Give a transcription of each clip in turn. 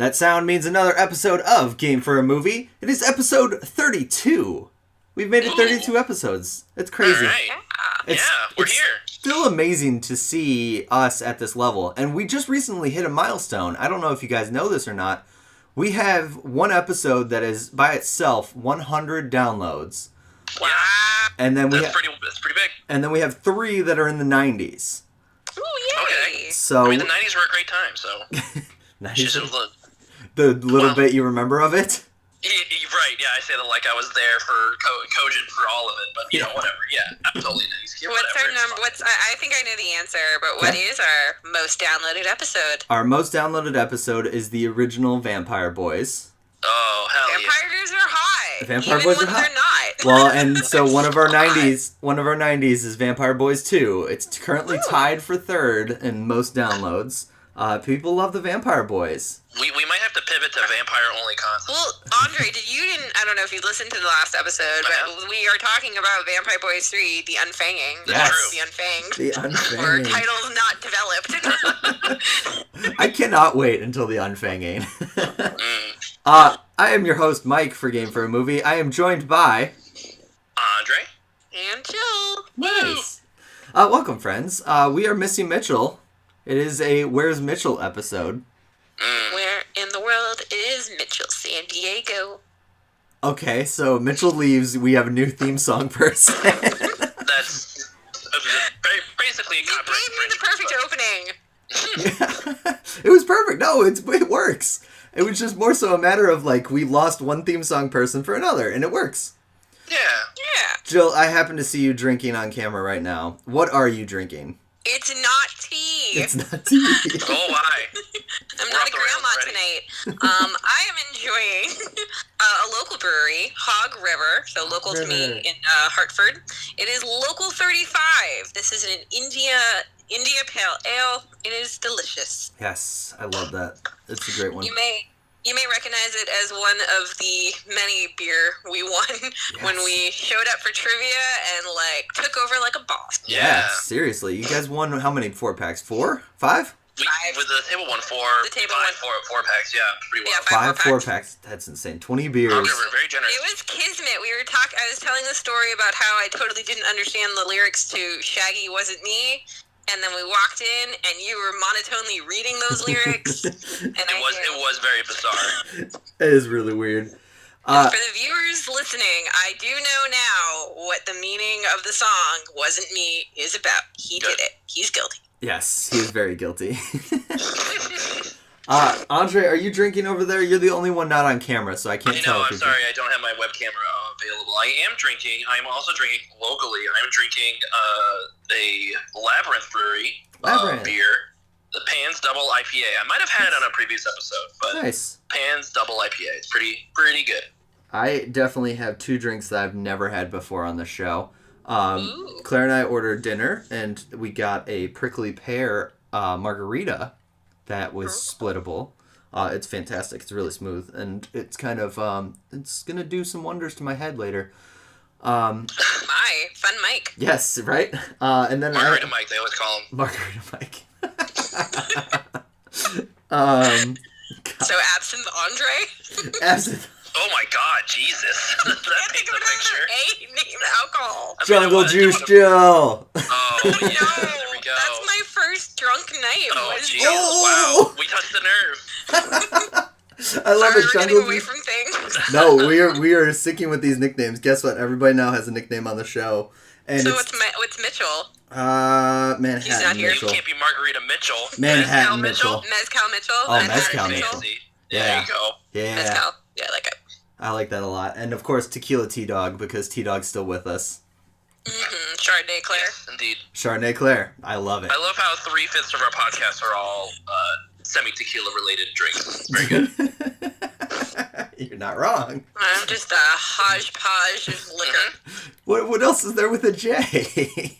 That sound means another episode of Game for a Movie. It is episode 32. We've made it 32 episodes. It's crazy. All right. We're here. Still amazing to see us at this level. And we just recently hit a milestone. I don't know if you guys know this or not. We have one episode that is by itself 100 downloads. Wow. And then that's pretty big. And then we have 3 that are in the 90s. Ooh, yay! Okay. So, I mean, the 90s were a great time, so... 90s. The little bit you remember of it? Right, yeah, I say that like I was there for cogent for all of it, but, you know, whatever, yeah, I'm totally 90s kid, What's our number? I think I know the answer, but what is our most downloaded episode? Our most downloaded episode is the original Vampire Boys. Oh, hell Vampires are hot. Vampire even Boys when are hot. they're not. Well, and so one of our 90s is Vampire Boys 2. It's currently tied for 3rd in most downloads. People love the Vampire Boys. We might have to pivot to vampire-only content. Well, Andre, I don't know if you listened to the last episode, but we are talking about Vampire Boys 3, The Unfanging. Yes. The Unfanged. The Unfanging. Or titles not developed. I cannot wait until The Unfanging. I am your host, Mike, for Game for a Movie. I am joined by... Andre. And Jill. Nice. Welcome, friends. We are missing Mitchell. It is a Where's Mitchell episode. Where in the world is Mitchell? San Diego. Okay, so Mitchell leaves. We have a new theme song person. That's basically a You gave me the perfect opening. Yeah. It was perfect. No, it works. It was just more so a matter of, like, we lost one theme song person for another, and it works. Yeah. Jill, I happen to see you drinking on camera right now. What are you drinking? It's not tea. It's not tea. Oh, why? I'm not a grandma tonight. I am enjoying a local brewery, Hog River, so local to me in Hartford. It is Local 35. This is an India Pale Ale. It is delicious. Yes, I love that. It's a great one. You may recognize it as one of the many beer we won when we showed up for trivia and, like, took over like a boss. Yeah, seriously. You guys won how many 4-packs? 4? 5? With the table won 4. The table won won 4 packs, yeah, pretty well. Yeah, 5 4-packs. That's insane. 20 beers. We were very generous. It was kismet. I was telling the story about how I totally didn't understand the lyrics to Shaggy Wasn't Me. And then we walked in, and you were monotonely reading those lyrics. And it was very bizarre. It is really weird. For the viewers listening, I do know now what the meaning of the song "Wasn't Me" is about. He did it. He's guilty. Yes, he is very guilty. Andre, are you drinking over there? You're the only one not on camera, so I can't tell. I'm sorry, I don't have my web camera available. I am drinking. I'm also drinking locally. I'm drinking a Labyrinth Brewery beer, the Pan's Double IPA. I might have had it on a previous episode, but nice. Pan's Double IPA. It's pretty good. I definitely have 2 drinks that I've never had before on the show. Claire and I ordered dinner, and we got a prickly pear margarita that was splittable. It's fantastic. It's really smooth, and it's kind of it's gonna do some wonders to my head later. My fun Mike. Yes, right. And then Margarita Mike, they always call him. Margarita Mike. So absinthe Andre. Absinthe. Oh my God, Jesus! That paints a picture. Name alcohol. Jungle Juice Jill. Oh yeah, there we go. That's my first drunk night. Oh Jesus! Wow, we touched the nerve. I love it. Jungle Juice. Away from things. No, we are sticking with these nicknames. Guess what? Everybody now has a nickname on the show. And so what's Mitchell? Manhattan He's not here. Mitchell. You can't be Margarita Mitchell. Manhattan Mitchell. Mezcal Mitchell. Oh, Mezcal Mitchell. Yeah. There you go. Yeah. Mezcal. Yeah, I like it. I like that a lot. And of course, Tequila T-Dog, because T-Dog's still with us. Mm-hmm. Chardonnay Claire. Yes, indeed. Chardonnay Claire. I love it. I love how 3/5 of our podcasts are all semi-tequila related drinks. Very good. You're not wrong. I'm just a hodgepodge of liquor. What else is there with a J?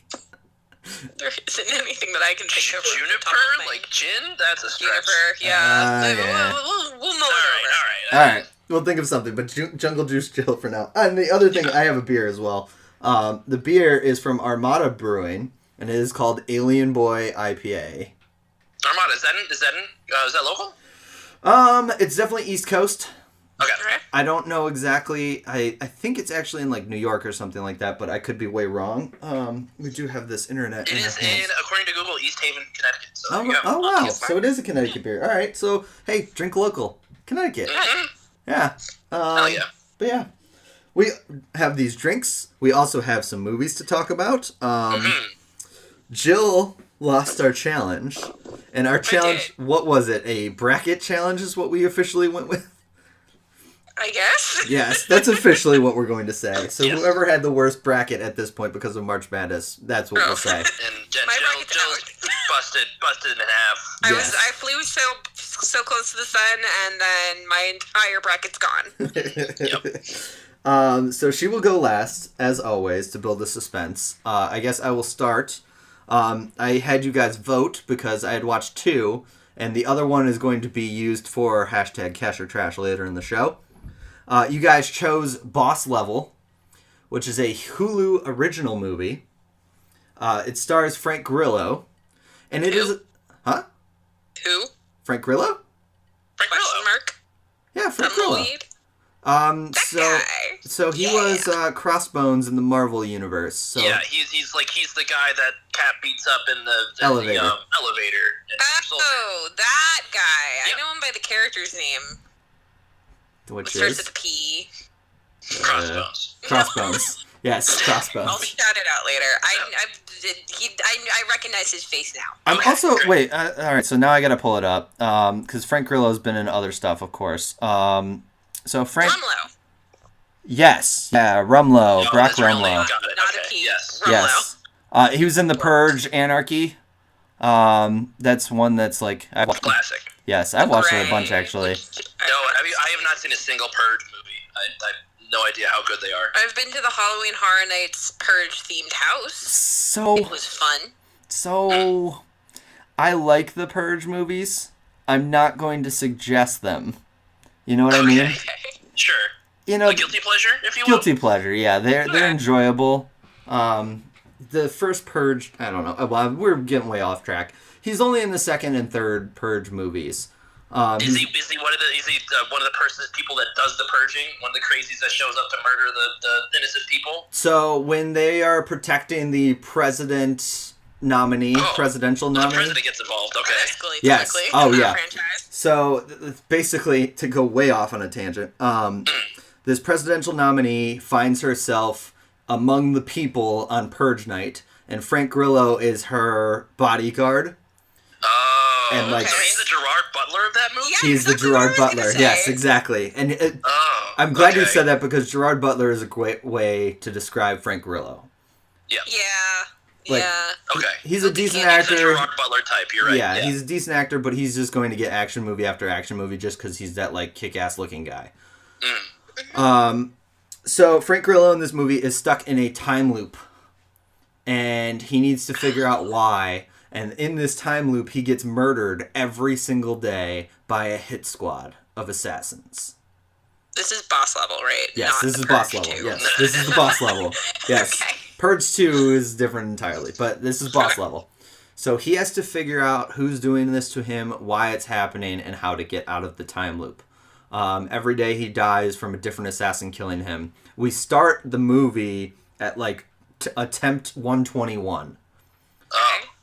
There isn't anything that I can think of. Juniper? Like gin? That's a stretch. Juniper, yeah. Yeah. We'll mull it over. All right. We'll think of something, but Jungle Juice Jill for now. And the other thing, I have a beer as well. The beer is from Armada Brewing, and it is called Alien Boy IPA. Armada, is that local? It's definitely East Coast. Okay. I don't know exactly. I think it's actually in like New York or something like that, but I could be way wrong. We do have this internet. It is in, according to Google, East Haven, Connecticut. So oh wow! So it is a Connecticut beer. All right. So hey, drink local, Connecticut. Mm-hmm. Yeah. Hell yeah. But yeah, we have these drinks. We also have some movies to talk about. Jill lost our challenge, and our challenge. What was it? A bracket challenge is what we officially went with. I guess. Yes, that's officially what we're going to say. So whoever had the worst bracket at this point because of March Madness, that's what we'll say. And Jill's busted in half. I flew so close to the sun, and then my entire bracket's gone. So she will go last, as always, to build the suspense. I guess I will start. I had you guys vote because I had watched 2, and the other one is going to be used for hashtag Cash or Trash later in the show. You guys chose Boss Level, which is a Hulu original movie. It stars Frank Grillo, and it is... Huh? Who? Frank Grillo? Question mark? Yeah, Frank Grillo. So he was Crossbones in the Marvel universe. So. Yeah, he's the guy that Cap beats up in the elevator. Oh, that guy! Yep. I know him by the character's name. Which starts with a P. Crossbones. Crossbones. Yes, Crossbones. I'll shout it out later. I recognize his face now. I'm also wait. All right, so now I gotta pull it up because Frank Grillo's been in other stuff, of course. So Frank. Rumlow. Yes. Yeah, Rumlow. Brock Rumlow. Got it. Not okay. a P. Yes. Yes. He was in The Purge, Anarchy. That's one that's like classic. Yes, I've watched it a bunch actually. No, I have not seen a single Purge movie. I have no idea how good they are. I've been to the Halloween Horror Nights Purge themed house. So it was fun. So I like the Purge movies. I'm not going to suggest them. You know what I mean? Sure. You know, a guilty pleasure, if you will. Guilty pleasure, yeah. They're enjoyable. The first Purge, I don't know. Well, we're getting way off track. He's only in the second and third Purge movies. Is he one of the people that does the purging? One of the crazies that shows up to murder the innocent people? So when they are protecting the presidential nominee, the president gets involved. Okay. Yes. Oh yeah. So basically, to go way off on a tangent, this presidential nominee finds herself among the people on Purge night, and Frank Grillo is her bodyguard. Oh, and so he's the Gerard Butler of that movie? Yeah, he's the Gerard Butler. Yes, exactly. And I'm glad you said that because Gerard Butler is a great way to describe Frank Grillo. Yeah. Okay. He's a decent actor. He's a Gerard Butler type. You're right. Yeah, he's a decent actor, but he's just going to get action movie after action movie just because he's that like kick-ass looking guy. So Frank Grillo in this movie is stuck in a time loop, and he needs to figure out why. And in this time loop, he gets murdered every single day by a hit squad of assassins. This is boss level, right? Yes, this is boss level. Yes, this is the boss level. Yes. Okay. Purge 2 is different entirely, but this is boss level. So he has to figure out who's doing this to him, why it's happening, and how to get out of the time loop. Every day he dies from a different assassin killing him. We start the movie at like attempt 121.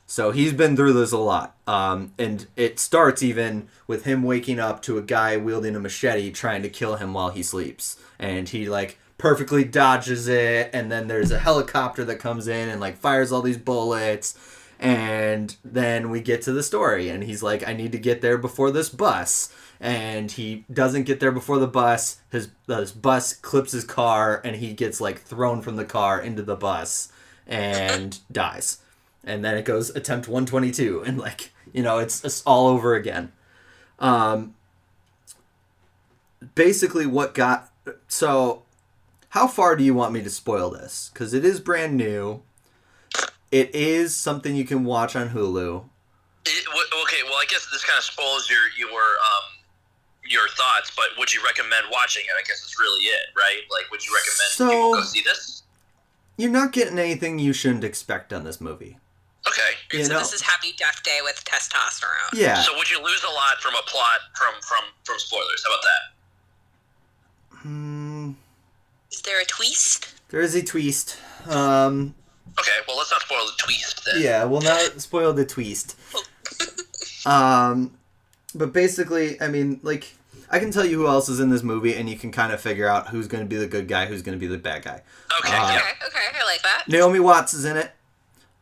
So he's been through this a lot. And it starts even with him waking up to a guy wielding a machete trying to kill him while he sleeps. And he like perfectly dodges it, and then there's a helicopter that comes in and like fires all these bullets. And then we get to the story, and he's like, I need to get there before this bus. And he doesn't get there before the bus. His bus clips his car, and he gets like thrown from the car into the bus and dies. And then it goes attempt 122, and like, you know, it's all over again. Basically so how far do you want me to spoil this? Because it is brand new. It is something you can watch on Hulu. Okay, well, I guess this kind of spoils your thoughts, but would you recommend watching it? I guess that's really it, right? Like, would you recommend people go see this? You're not getting anything you shouldn't expect on this movie. Okay. So this is Happy Death Day with testosterone. Yeah. So would you lose a lot from a plot from spoilers? How about that? Is there a twist? There is a twist. Okay, well, let's not spoil the twist then. Yeah, we'll not spoil the twist. But basically, I mean, like, I can tell you who else is in this movie, and you can kind of figure out who's going to be the good guy, who's going to be the bad guy. Okay, I like that. Naomi Watts is in it.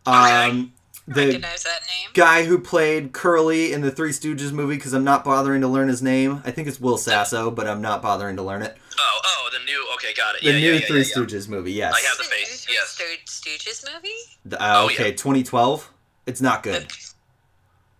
Okay. The recognize that name. Guy who played Curly in the Three Stooges movie, because I'm not bothering to learn his name. I think it's Will Sasso, but I'm not bothering to learn it. Oh, the new. Okay, got it. The new Three Stooges movie. Yes. I have the face. Yes. Stooges movie. Okay, 2012. It's not good.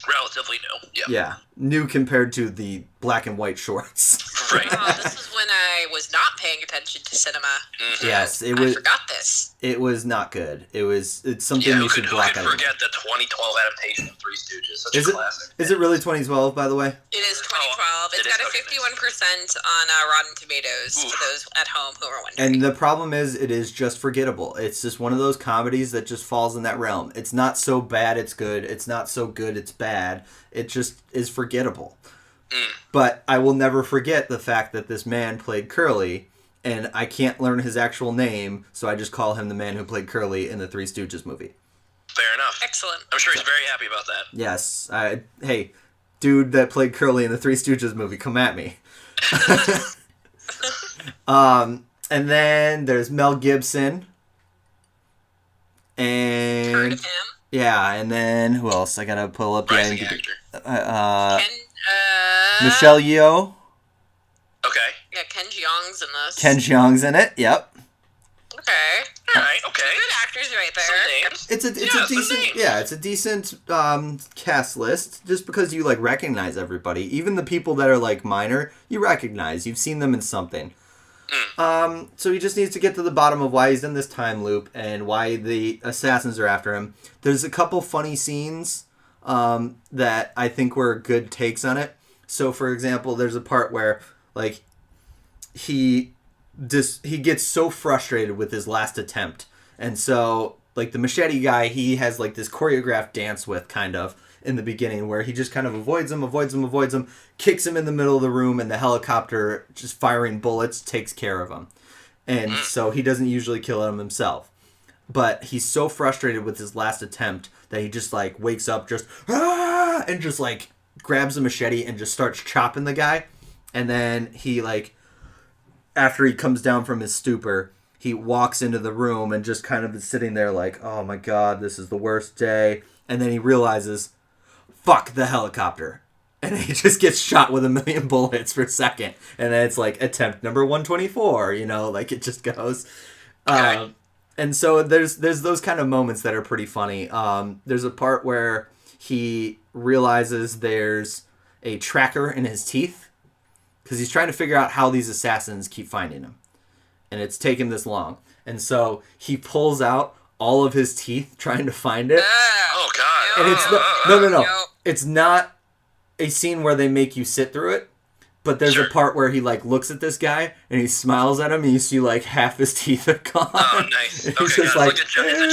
Relatively new. Yeah. Yeah, new compared to the black and white shorts. Right. This is when I was not paying attention to cinema. Mm-hmm. Yes, it was. I forgot this. It was not good. It's something you should block out. Who could forget the 2012 adaptation of Three Stooges? Such a classic. Is it really 2012, by the way? It is 2012. It's got a 51% on Rotten Tomatoes for those at home who are wondering. And the problem is, it is just forgettable. It's just one of those comedies that just falls in that realm. It's not so bad it's good. It's not so good it's bad. It just is forgettable. But I will never forget the fact that this man played Curly, and I can't learn his actual name, so I just call him the man who played Curly in the Three Stooges movie. Fair enough. Excellent. I'm sure he's very happy about that. Yes. Hey, dude that played Curly in the Three Stooges movie, come at me. And then there's Mel Gibson. And heard of him? Yeah, and then who else? I gotta pull up Rising actor. Michelle Yeoh. Okay. Yeah, Ken Jeong's in this. Ken Jeong's in it. Yep. Okay. All right. Okay. Two good actors right there. It's a decent cast list. Just because you like recognize everybody, even the people that are like minor, you recognize. You've seen them in something. So he just needs to get to the bottom of why he's in this time loop and why the assassins are after him. There's a couple funny scenes that I think were good takes on it. So, for example, there's a part where like he gets so frustrated with his last attempt, and so like the machete guy, he has like this choreographed dance with kind of in the beginning where he just kind of avoids him, kicks him in the middle of the room, and the helicopter just firing bullets takes care of him. And so he doesn't usually kill him himself. But he's so frustrated with his last attempt that he just like wakes up and just like grabs a machete and just starts chopping the guy. And then he like, after he comes down from his stupor, he walks into the room and just kind of is sitting there like, oh my God, this is the worst day. And then he realizes, fuck the helicopter. And he just gets shot with 1,000,000 bullets per second. And then it's like attempt number 124, like it just goes. Okay. And so there's those kind of moments that are pretty funny. There's a part where he realizes there's a tracker in his teeth because he's trying to figure out how these assassins keep finding him. And it's taken this long. And so he pulls out all of his teeth trying to find it. Oh, God. And it's no. It's not a scene where they make you sit through it. But there's a part where he like looks at this guy and he smiles at him and you see like half his teeth are gone. Oh, nice. Okay, it's just like, it's a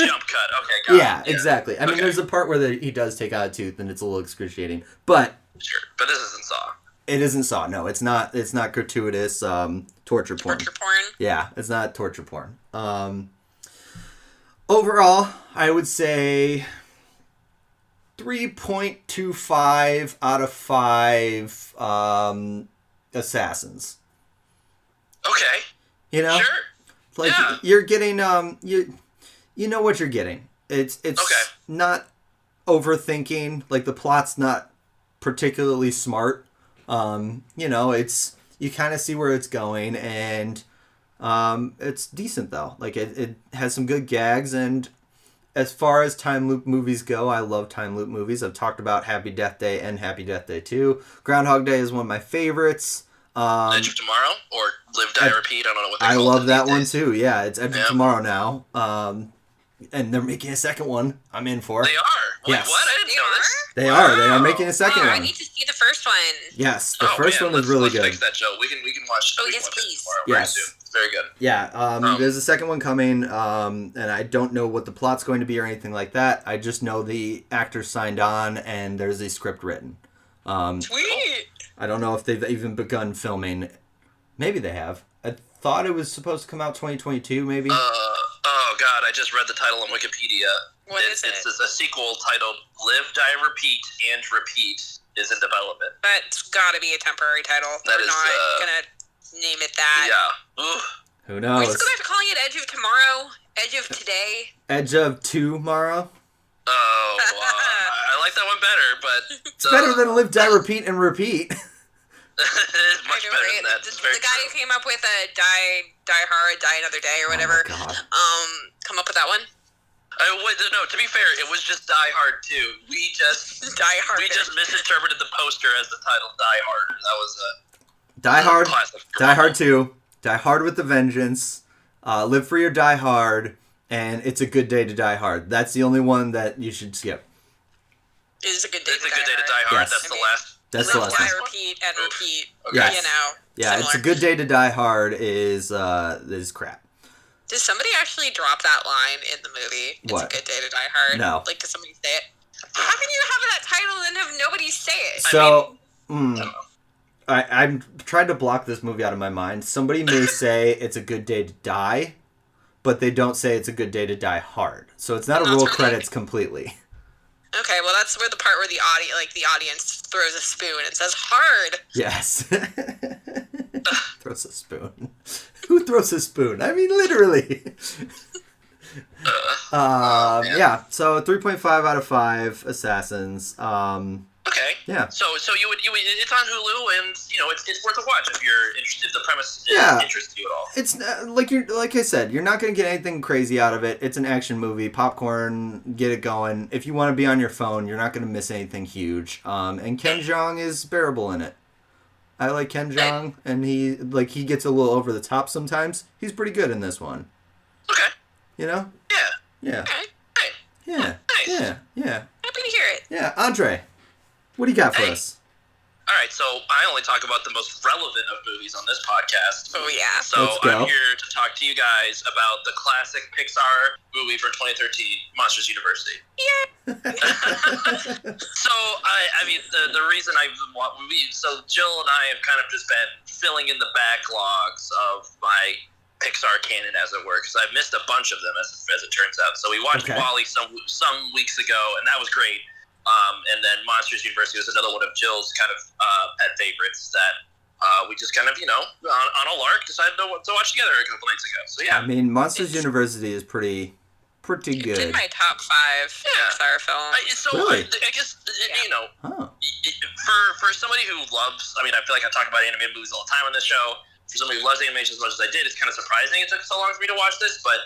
jump cut. Okay, got it. Exactly. I mean, there's a part where he does take out a tooth and it's a little excruciating. But sure, but this isn't Saw. It isn't Saw. No, it's not. It's not gratuitous torture porn. Torture porn. Yeah, it's not torture porn. Overall, I would say 3.25 out of 5 assassins. Okay. Sure. Like you're getting you know what you're getting. It's not overthinking. Like the plot's not particularly smart. It's you kind of see where it's going, and it's decent though. Like it has some good gags, and as far as time loop movies go, I love time loop movies. I've talked about Happy Death Day and Happy Death Day 2. Groundhog Day is one of my favorites. Edge of Tomorrow or Live, Die, Repeat. I don't know what they I call love it that these one days. too. Yeah, it's Edge of Tomorrow now. And they're making a second one. I'm in for. They are. Wait, yes. what? I didn't know this. They are. They are making a second one. I need to see the first one. Yes, the first one is really let's good. fix that show. We can watch. Oh, we yes, can watch please. it tomorrow. Yes. very good. Yeah, there's a second one coming, and I don't know what the plot's going to be or anything like that. I just know the actors signed on, and there's a script written. Sweet! I don't know if they've even begun filming. Maybe they have. I thought it was supposed to come out 2022, maybe. Oh God, I just read the title on Wikipedia. What is it? It's a sequel titled Live, Die, Repeat, and Repeat is in development. That's gotta be a temporary title. They're not gonna name it that. Yeah. Ugh. Who knows? We're just gonna have to call it Edge of Tomorrow, Edge of Today. Edge of Tomorrow? Oh, I like that one better, but... It's better than Live, Die, Repeat, and Repeat. It's much better than that. The guy who came up with Die Hard, Die Another Day, or whatever. Oh my God. Come up with that one. Wait, no. To be fair, it was just Die Hard 2. We just misinterpreted the poster as the title Die Hard. That was Die Hard. Classic. Die Hard 2. Die Hard with a Vengeance. Live Free or Die Hard. And It's a Good Day to Die Hard. That's the only one that you should skip. It's a good day to Die Hard. Yes. That's the last. That's the last one. one. Repeat and repeat. Okay. Yes. You know. Yeah, similar. It's a Good Day to Die Hard is crap. Does somebody actually drop that line in the movie? It's What? a good day to die hard. No. Like, does somebody say it? How can you have that title and have nobody say it? So, I'm trying to block this movie out of my mind. Somebody may say it's a good day to die, but they don't say it's a good day to die hard. So it's not a roll credits completely. Okay, well that's where the part where the audience throws a spoon and says hard. Yes. Throws a spoon. Who throws a spoon? I mean, literally. Yeah. So 3.5 out of 5 Assassins. Okay. Yeah. So you would it's on Hulu, and it's worth a watch if you're interested. If the premise interests you at all. It's like I said, you're not going to get anything crazy out of it. It's an action movie, popcorn, get it going. If you want to be on your phone, you're not going to miss anything huge. And Ken Jeong is bearable in it. I like Ken Jeong, and he gets a little over the top sometimes. He's pretty good in this one. Okay. You know? Yeah. Okay. Hey. Yeah. Nice. Yeah. Happy to hear it. Yeah. Andre, what do you got for us? All right, so I only talk about the most relevant of movies on this podcast. Oh, yeah. So I'm here to talk to you guys about the classic Pixar movie from 2013, Monsters University. Yeah. So, I mean, the reason so Jill and I have kind of just been filling in the backlogs of my Pixar canon, as it were, because I've missed a bunch of them, as it turns out. So we watched WALL-E some weeks ago, and that was great. And then Monsters University was another one of Jill's kind of pet favorites that we just kind of, on a lark decided to watch together a couple nights ago. So yeah. I mean, Monsters University is pretty good. It's in my top 5 Pixar films. Really? I guess, for somebody who loves, I mean, I feel like I talk about animated movies all the time on this show. For somebody who loves animation as much as I did, it's kind of surprising it took so long for me to watch this, but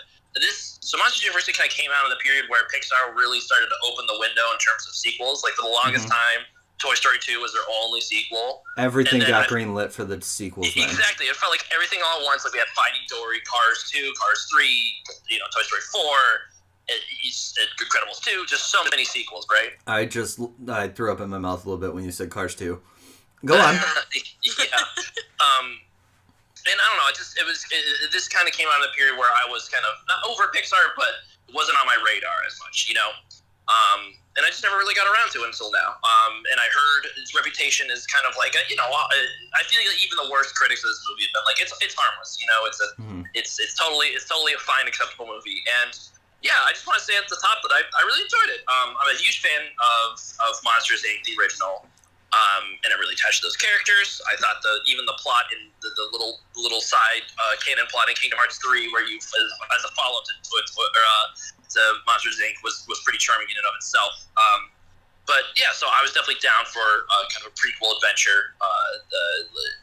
Monsters University kind of came out in the period where Pixar really started to open the window in terms of sequels. Like, for the longest time, Toy Story 2 was their only sequel. Everything got greenlit for the sequels, man. Exactly. It felt like everything all at once. Like, we had Finding Dory, Cars 2, Cars 3, Toy Story 4, Incredibles 2, just so many sequels, right? I threw up in my mouth a little bit when you said Cars 2. Go on. And I don't know, this kind of came out in a period where I was kind of not over Pixar, but it wasn't on my radar as much, and I just never really got around to it until now. And I heard its reputation is kind of like I feel like even the worst critics of this movie have been like it's harmless, it's totally a fine, acceptable movie. And yeah, I just want to say at the top that I really enjoyed it. I'm a huge fan of Monsters Inc., the original. And it really touched those characters. I thought even the plot in the little side canon plot in Kingdom Hearts 3, where you as a follow-up to Monsters Inc. was pretty charming in and of itself. But yeah, so I was definitely down for kind of a prequel adventure,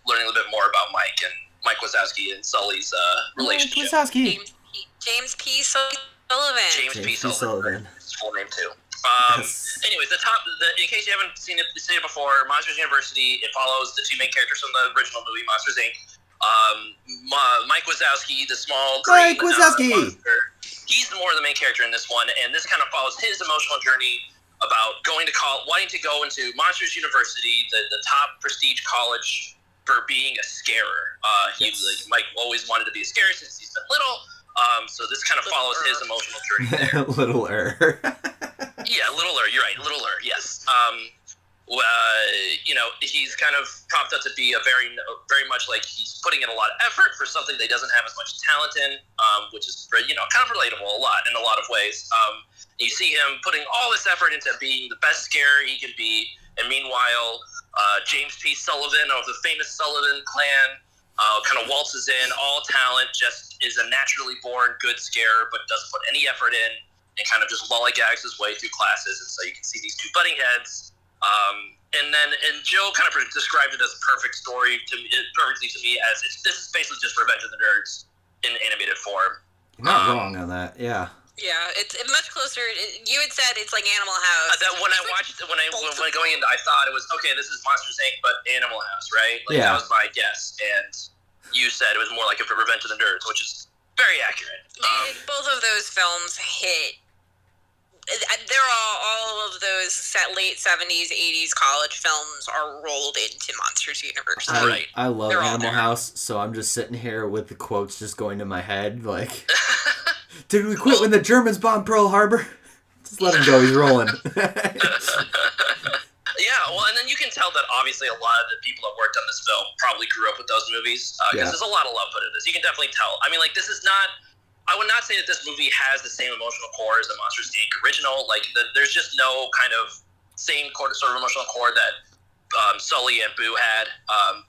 learning a little bit more about Mike Wazowski and Sully's relationship. Wazowski. James P. Sullivan. James P. Sullivan. His full name too. Anyways, in case you haven't seen it before, Monsters University, it follows the two main characters from the original movie, Monsters Inc. Mike Wazowski, the small green monster, he's more the main character in this one, and this kind of follows his emotional journey about going to wanting to go into Monsters University, the top prestige college for being a scarer. Mike always wanted to be a scarer since he's been little. So this kind of follows his emotional journey there. Littler. Yeah, littler. You're right, littler. Yes. He's kind of propped up to be a very much like he's putting in a lot of effort for something that he doesn't have as much talent in, which is kind of relatable in a lot of ways. You see him putting all this effort into being the best scarer he can be, and meanwhile, James P. Sullivan of the famous Sullivan clan kind of waltzes in, all talent, just is a naturally born good scarer, but doesn't put any effort in, and kind of just lollygags his way through classes. And so you can see these two butting heads. And Joe kind of described it as a perfectly to me as this is basically just Revenge of the Nerds in animated form. You're not wrong on that, yeah. Yeah, it's much closer. You had said it's like Animal House. When going in, I thought it was okay. This is Monsters Inc., but Animal House, right? That was my guess, and you said it was more like a Revenge of the Nerds, which is very accurate. Both of those films hit. They're all of those late 70s, 80s college films are rolled into Monsters University. Right. I love Animal House, so I'm just sitting here with the quotes just going to my head, like, did we quit when the Germans bombed Pearl Harbor? Just let him go, he's rolling. Yeah, well, and then you can tell that obviously a lot of the people that worked on this film probably grew up with those movies, because there's a lot of love put into this. You can definitely tell. I mean, like, this is not... I would not say that this movie has the same emotional core as the Monsters Inc. original. Like, there's just no kind of same sort of emotional core that Sully and Boo had.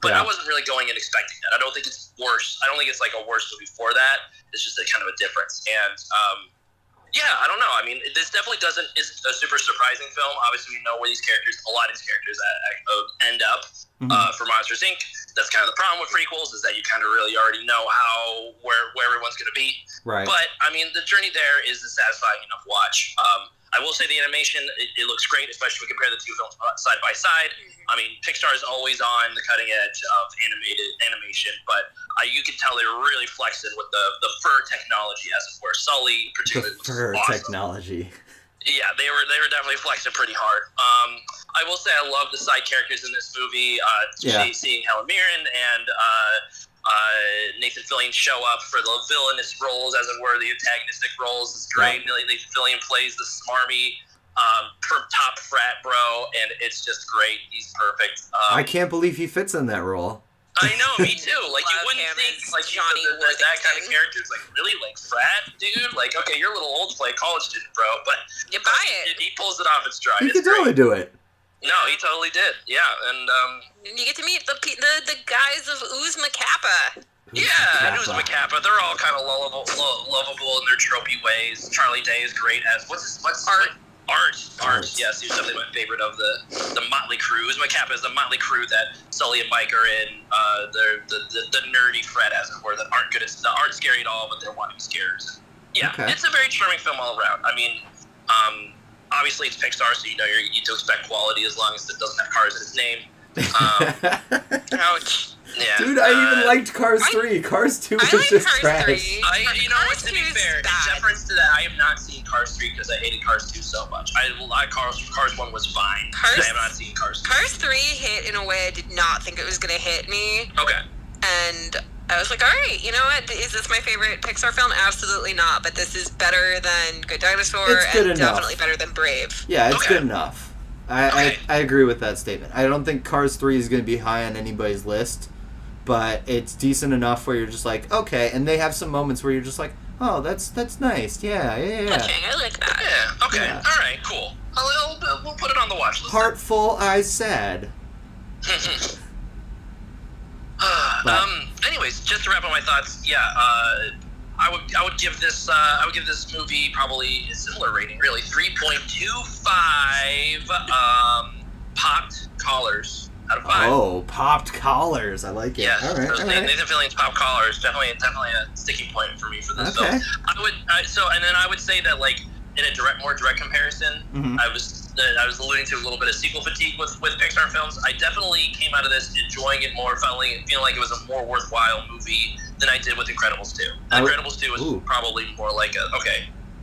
But I wasn't really going in expecting that. I don't think it's worse. I don't think it's like a worse movie for that. It's just a kind of a difference. And I don't know. I mean, this definitely isn't a super surprising film. Obviously, we know where a lot of these characters end up for Monsters Inc. That's kind of the problem with prequels, is that you kind of really already know where everyone's going to be. Right. But, I mean, the journey there is a satisfying enough watch. I will say the animation, it looks great, especially when we compare the two films side by side. I mean, Pixar is always on the cutting edge of animated animation, but you can tell they were really flexing with the fur technology, as it were. Sully, particularly, the fur awesome. technology. Yeah, they were definitely flexing pretty hard. I will say I love the side characters in this movie. Seeing Helen Mirren and Nathan Fillion show up for the villainous roles, as it were, the antagonistic roles. It's great. Yeah. Nathan Fillion plays the smarmy top frat bro, and it's just great. He's perfect. I can't believe he fits in that role. I know, me too. Like, you wouldn't think like Johnny that kind of character is like really like frat, dude. Like, okay, you're a little old to play a college student, bro, but you buy it. He pulls it off in stride. He could totally do it. No, he totally did. Yeah, and you get to meet the guys of Oozma Kappa. Yeah, and Oozma Kappa. They're all kind of lovable in their tropey ways. Charlie Day is great as what's Art. Yes, he was definitely my favorite of the Motley Crew. Oozma Kappa is the Motley Crew that Sully and Mike are in. They're the nerdy frat, as it were, that aren't scary at all, but they're wanting scares. Yeah, It's a very charming film all around. I mean, obviously it's Pixar, so you do expect quality as long as it doesn't have cars in its name. Ouch. Yeah. Dude, I even liked Cars 3. Cars 2 was just trash. To be fair, in deference to that, I have not seen Cars 3 because I hated Cars 2 so much. Cars 1 was fine. I have not seen Cars 3. Cars 3 hit in a way I did not think it was going to hit me. Okay. And I was like, all right, you know what? Is this my favorite Pixar film? Absolutely not. But this is better than Good Dinosaur and definitely better than Brave. Yeah, it's good enough. I agree with that statement. I don't think Cars 3 is going to be high on anybody's list, but it's decent enough where you're just like, okay, and they have some moments where you're just like, oh, that's nice, yeah. Touching, I like that. Yeah, okay, yeah. All right, cool. We'll put it on the watch list. Heart full, eyes sad. Anyways, just to wrap up my thoughts, I would give this movie probably a similar rating, really, 3.25 popped collars out of 5. Oh, popped collars! I like it. Yes, all right. Nathan Fillion's popped collars definitely a sticking point for me for this film. I would say that, like, in a more direct comparison, I was alluding to a little bit of sequel fatigue with Pixar films. I definitely came out of this enjoying it more, feeling like it was a more worthwhile movie than I did with Incredibles 2. Incredibles 2 was probably more like that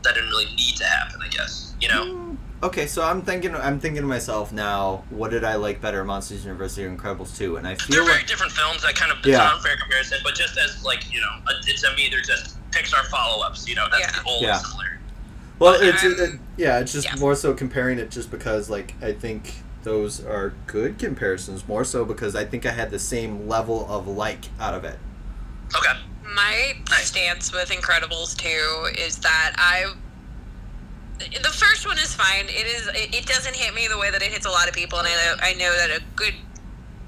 didn't really need to happen, I guess, you know? Okay, so I'm thinking to myself now, what did I like better, Monsters University or Incredibles 2? And I feel they're very different films. That kind of it's an unfair comparison, but just as to me, they're just Pixar follow-ups. That's the only similarity. Well, it's just more so comparing it just because I think those are good comparisons. More so because I think I had the same level of out of it. Okay. My stance with Incredibles 2 is that the first one is fine. It doesn't hit me the way that it hits a lot of people, and I know that a good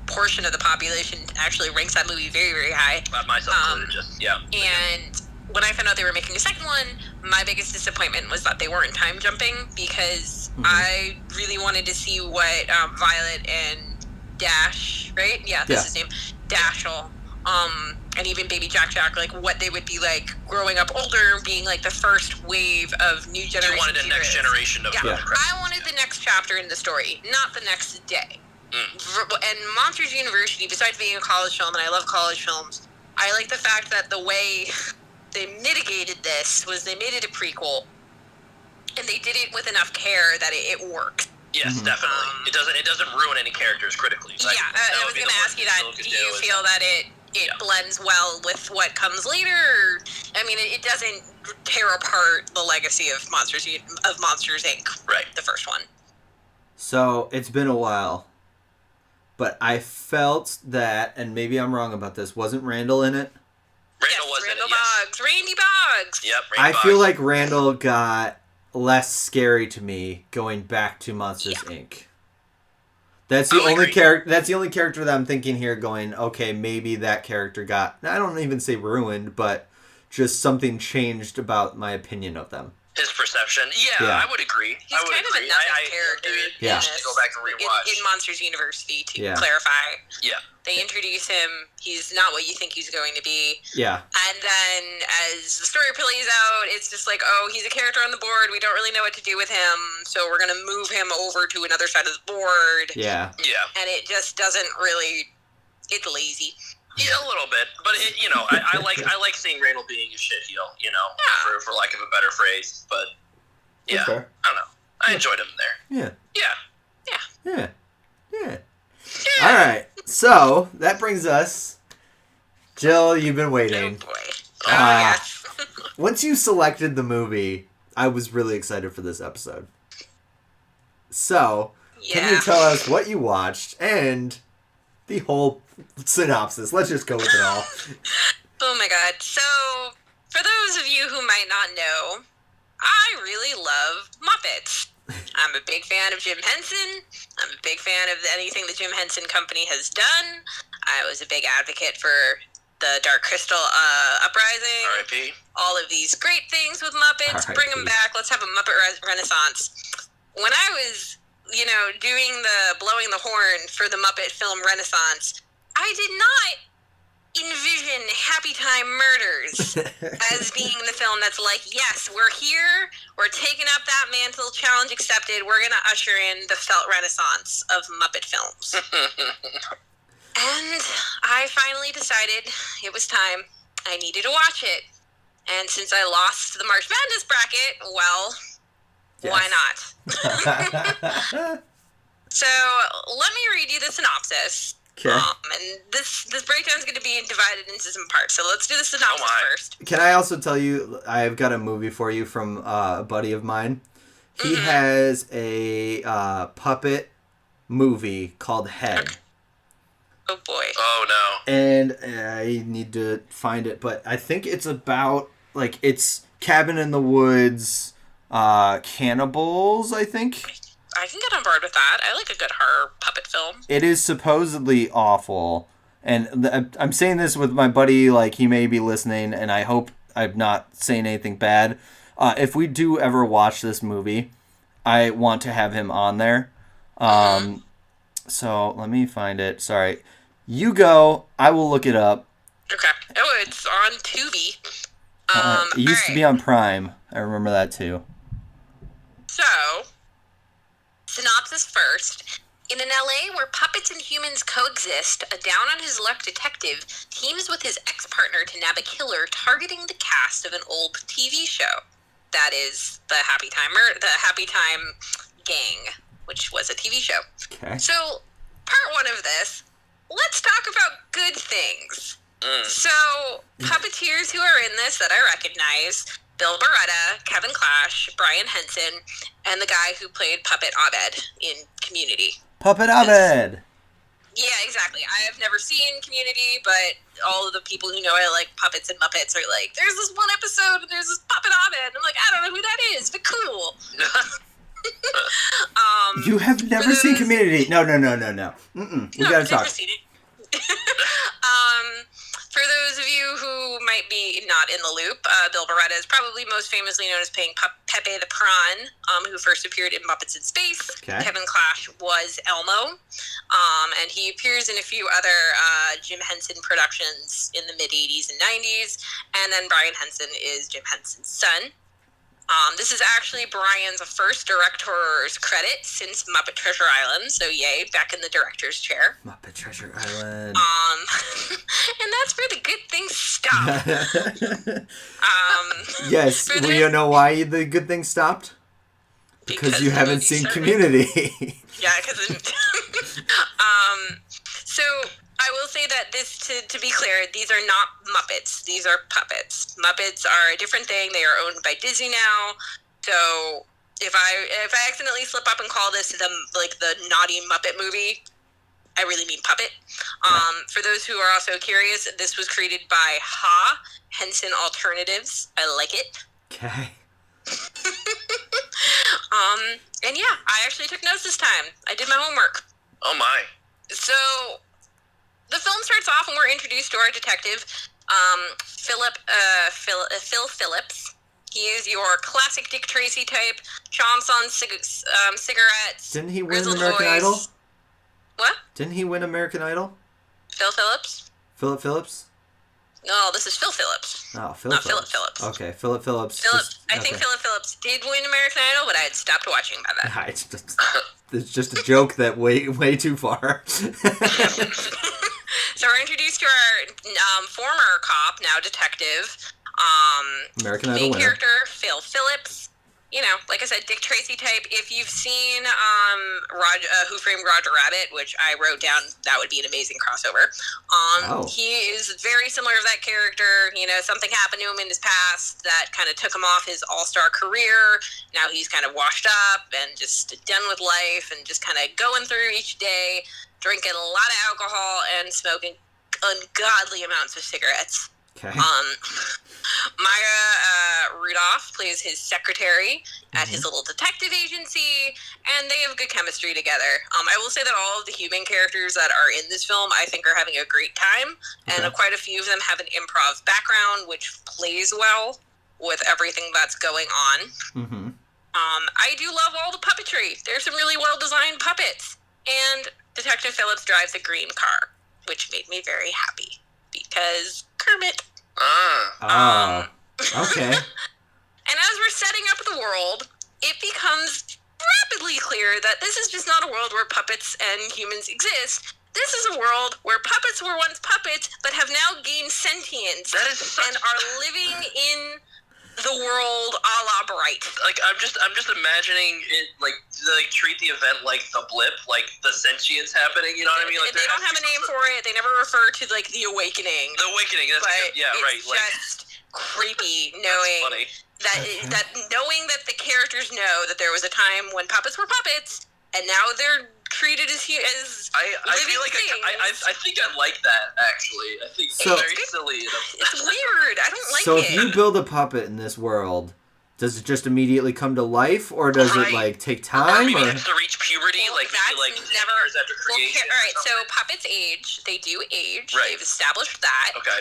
portion of the population actually ranks that movie very, very high. Myself included, And when I found out they were making a second one, my biggest disappointment was that they weren't time jumping, because I really wanted to see what Violet and Dash, right? Yeah, that's his name. Dashel. And even Baby Jack, what they would be like growing up older, being like the first wave of new generation. You wanted a next generation of I wanted the next chapter in the story, not the next day. And Monsters University, besides being a college film, and I love college films, I like the fact that the way they mitigated this was they made it a prequel, and they did it with enough care that it worked. Yes, definitely. It doesn't ruin any characters critically. So I was going to ask you that. Do you feel that it blends well with what comes later? I mean, it doesn't tear apart the legacy of Monsters Inc. Right. The first one. So, it's been a while, but I felt that, and maybe I'm wrong about this, wasn't Randall in it? Randall Boggs. Randy Boggs. Yep, Randy Boggs. Feel like Randall got less scary to me going back to Monsters Inc. That's the only character. That's the only character that I'm thinking here. Going, okay, maybe that character got. I don't even say ruined, but just something changed about my opinion of them. His perception. Yeah. I would agree. He's kind of a nothing character. Yeah. To go back and rewatch in Monsters University to clarify. Yeah. They introduce him. He's not what you think he's going to be. Yeah. And then as the story plays out, it's just like, oh, he's a character on the board. We don't really know what to do with him, so we're going to move him over to another side of the board. Yeah. Yeah. And it just doesn't really. It's lazy. Yeah, a little bit, but I like seeing Randall being a shitheel, for lack of a better phrase. But I don't know. I enjoyed him there. Yeah. All right, so that brings us, Jill. You've been waiting. Oh boy. Yes. Once you selected the movie, I was really excited for this episode. So, can you tell us what you watched and the whole synopsis? Let's just go with it all. Oh my god. So, for those of you who might not know, I really love Muppets. I'm a big fan of Jim Henson. I'm a big fan of anything the Jim Henson Company has done. I was a big advocate for the Dark Crystal Uprising. R.I.P. All of these great things with Muppets. R.I.P. Bring them back. Let's have a Muppet Renaissance. When I was, doing the blowing the horn for the Muppet film Renaissance, I did not envision Happytime Murders as being the film that's like, yes, we're here, we're taking up that mantle, challenge accepted, we're going to usher in the felt renaissance of Muppet films. And I finally decided it was time. I needed to watch it. And since I lost the March Madness bracket, well, why not? So, let me read you the synopsis. Okay. And this breakdown is going to be divided into some parts. So let's do the synopsis first. Can I also tell you, I've got a movie for you from a buddy of mine. He has a puppet movie called Head. Oh boy. Oh no. And I need to find it, but I think it's about, it's cabin in the woods, cannibals, I think. I can get on board with that. I like a good horror puppet film. It is supposedly awful. And I'm saying this with my buddy, he may be listening, and I hope I'm not saying anything bad. If we do ever watch this movie, I want to have him on there. So let me find it. Sorry. You go. I will look it up. Okay. Oh, it's on Tubi. It used to be on Prime. I remember that too. So, synopsis first. In an LA where puppets and humans coexist, a down-on-his-luck detective teams with his ex-partner to nab a killer targeting the cast of an old TV show. That is the Happytime Gang, which was a TV show. Okay. So, part one of this, let's talk about good things. So, puppeteers who are in this that I recognize, Bill Barretta, Kevin Clash, Brian Henson, and the guy who played Puppet Abed in Community. Puppet Abed! Yeah, exactly. I have never seen Community, but all of the people who know I like puppets and Muppets are like, there's this one episode and there's this Puppet Abed. I'm like, I don't know who that is, but cool. You have never seen Community. No. We gotta talk. Never seen it. For those of you who might be not in the loop, Bill Barretta is probably most famously known as playing Pepe the Prawn, who first appeared in Muppets in Space. Okay. Kevin Clash was Elmo, and he appears in a few other Jim Henson productions in the mid-'80s and '90s, and then Brian Henson is Jim Henson's son. This is actually Brian's first director's credit since Muppet Treasure Island, so yay, back in the director's chair. Muppet Treasure Island. And that's where the good things stop. Yes, well, you know why the good things stopped? Because you haven't seen Community. Yeah, because... So... I will say that this, to be clear, these are not Muppets. These are puppets. Muppets are a different thing. They are owned by Disney now. So if I accidentally slip up and call this the naughty Muppet movie, I really mean puppet. For those who are also curious, this was created by Henson Alternatives. I like it. Okay. And yeah, I actually took notes this time. I did my homework. Oh my. So... the film starts off and we're introduced to our detective, Phil Phillips. He is your classic Dick Tracy type, chomps on cigarettes. Didn't he win American Idol? What? Didn't he win American Idol? Phil Phillips? Philip Phillips? No, this is Phil Phillips. Oh, Not Philip Phillips. Okay, Philip Phillips. I think Philip Phillips did win American Idol, but I had stopped watching by then. It's just a joke that way too far. So we're introduced to our former cop, now detective, American Idol main winner. character, Phil Phillips. You know, like I said, Dick Tracy type. If you've seen Who Framed Roger Rabbit, which I wrote down, that would be an amazing crossover. He is very similar to that character. You know, something happened to him in his past that kind of took him off his all-star career. Now he's kind of washed up and just done with life and just kind of going through each day, drinking a lot of alcohol and smoking ungodly amounts of cigarettes. Okay. Maya Rudolph plays his secretary at his little detective agency, and they have good chemistry together. I will say that all of the human characters that are in this film, I think, are having a great time, and quite a few of them have an improv background, which plays well with everything that's going on. Mm-hmm. I do love all the puppetry. There's some really well-designed puppets, and Detective Phillips drives a green car, which made me very happy, because Kermit. Okay. And as we're setting up the world, it becomes rapidly clear that this is just not a world where puppets and humans exist. This is a world where puppets were once puppets, but have now gained sentience and are living in the world a la Bright. Like I'm just imagining it like treat the event like the blip, like the sentience happening. You know what I mean? Like they don't have a name for it. They never refer to like the awakening. The awakening. That's right. It's just creepy knowing that knowing that the characters know that there was a time when puppets were puppets, and now they're treated as I feel like I think I like that actually. I think it's very silly. It's weird. I don't like it. So if you build a puppet in this world, does it just immediately come to life, or does it like take time? Or maybe it has to reach puberty, maybe years after creation. All right, so puppets age. They do age. Right. They've established that. Okay.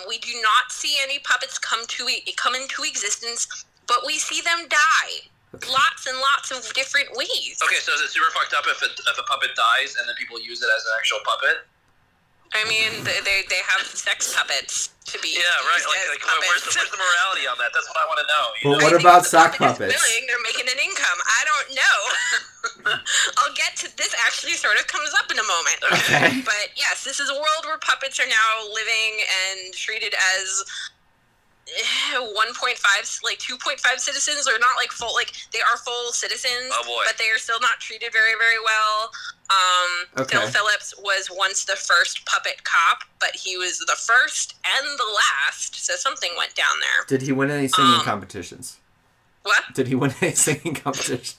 We do not see any puppets come into existence, but we see them die. Okay. Lots and lots of different ways. Okay, so is it super fucked up if a puppet dies and then people use it as an actual puppet? I mean, they have sex puppets to be. Yeah, right. Like where's the morality on that? That's what I want to know. But what about sock puppets? They're making an income. I don't know. I'll get to this. Actually, sort of comes up in a moment. Okay. But yes, this is a world where puppets are now living and treated as 1.5, like 2.5 citizens. They're not like full, like they are full citizens, but they are still not treated very, very well. Phil Phillips was once the first puppet cop, but he was the first and the last, so something went down there. Did he win any singing competitions? What? Did he win any singing competitions?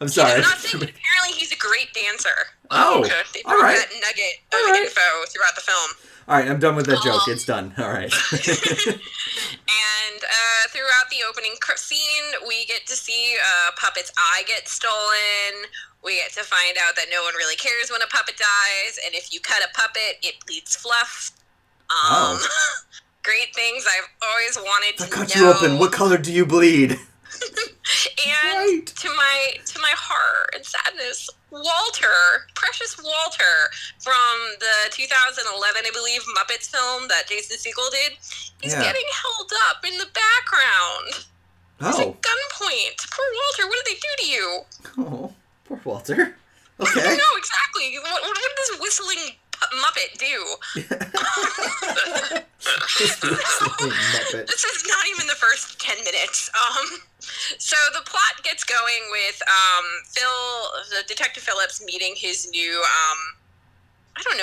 I'm sorry. He does not sing, but apparently he's a great dancer. Oh, okay. They threw that nugget of info throughout the film. All right, I'm done with that joke. It's done. All right. And throughout the opening scene, we get to see Puppet's eye get stolen. We get to find out that no one really cares when a puppet dies, and if you cut a puppet, it bleeds fluff. Great things I've always wanted to know. I cut you open. What color do you bleed? And to my horror and sadness, Walter, precious Walter, from the 2011, I believe, Muppets film that Jason Segel did, he's getting held up in the background. He's at gunpoint. Poor Walter, what did they do to you? Oh, poor Walter. Okay. No, exactly. What did this whistling Muppet do? This is not even the first 10 minutes. So the plot gets going with Detective Phillips meeting his new, I can't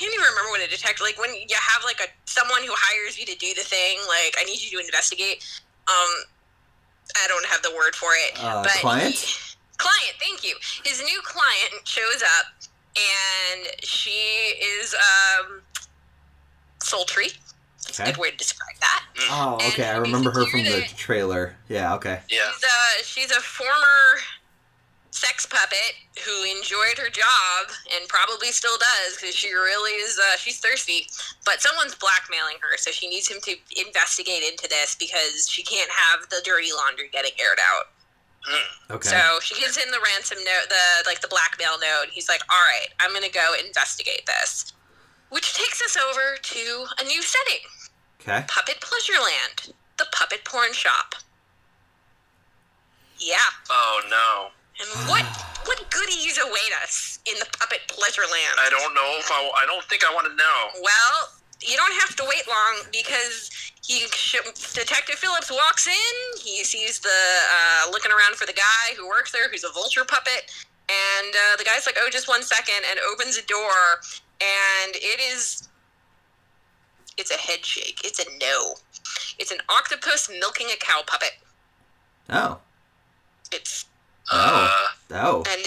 even remember what a detective, like when you have like someone who hires you to do the thing, like I need you to investigate. I don't have the word for it. But client? Client, thank you. His new client shows up, and she is sultry. That's a good way to describe that. Oh, okay. I remember her from the trailer. Yeah, okay. Yeah. She's a former sex puppet who enjoyed her job and probably still does because she really is, she's thirsty. But someone's blackmailing her, so she needs him to investigate into this because she can't have the dirty laundry getting aired out. Okay. So she gives him the ransom note, the blackmail note. He's like, all right, I'm going to go investigate this. Which takes us over to a new setting. Okay. Puppet Pleasureland, the puppet porn shop. Yeah. Oh, no. And what goodies await us in the Puppet Pleasureland? I don't know I don't think I want to know. Well, you don't have to wait long because Detective Phillips walks in. He sees looking around for the guy who works there, who's a vulture puppet, and the guy's like, "Oh, just 1 second," and opens a door, and it's a head shake. It's a no. It's an octopus milking a cow puppet. Oh. It's. Oh. And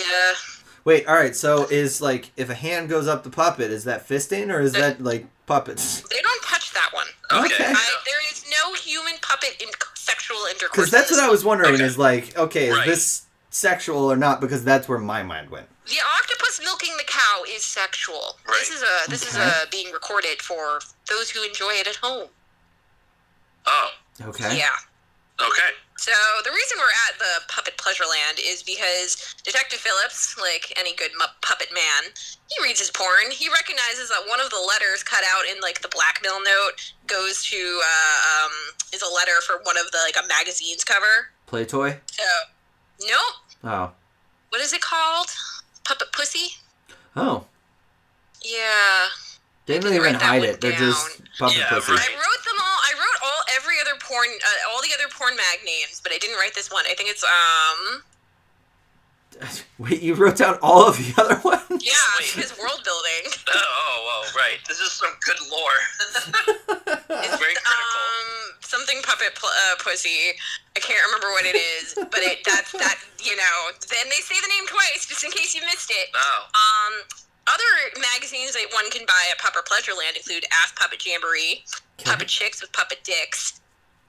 wait, all right. So is like if a hand goes up the puppet, is that fisting or is that like puppets? They don't touch that one. Okay. There is no human puppet in sexual intercourse. Because that's what I was wondering. Is like, okay, is this sexual or not? Because that's where my mind went. The octopus milking the cow is sexual. Right. This is being recorded for those who enjoy it at home. Oh. Okay. Yeah. Okay. So the reason we're at the Puppet Pleasureland is because Detective Phillips, like any good puppet man, he reads his porn. He recognizes that one of the letters cut out in like the blackmail note goes to is a letter for one of the like a magazine's cover. Play toy? So nope. Oh. What is it called? Puppet Pussy? Oh. Yeah. They don't even hide it. They're just puppet pussy. Right. I wrote them all. I wrote every other porn, all the other porn mag names, but I didn't write this one. I think it's Wait, you wrote down all of the other ones? Yeah, his world building. Oh, right. This is some good lore. It's very critical. Something puppet pussy. I can't remember what it is, but that's you know. Then they say the name twice, just in case you missed it. Oh. Other magazines that one can buy at Puppet Pleasureland include Ass Puppet Jamboree, Puppet Chicks with Puppet Dicks,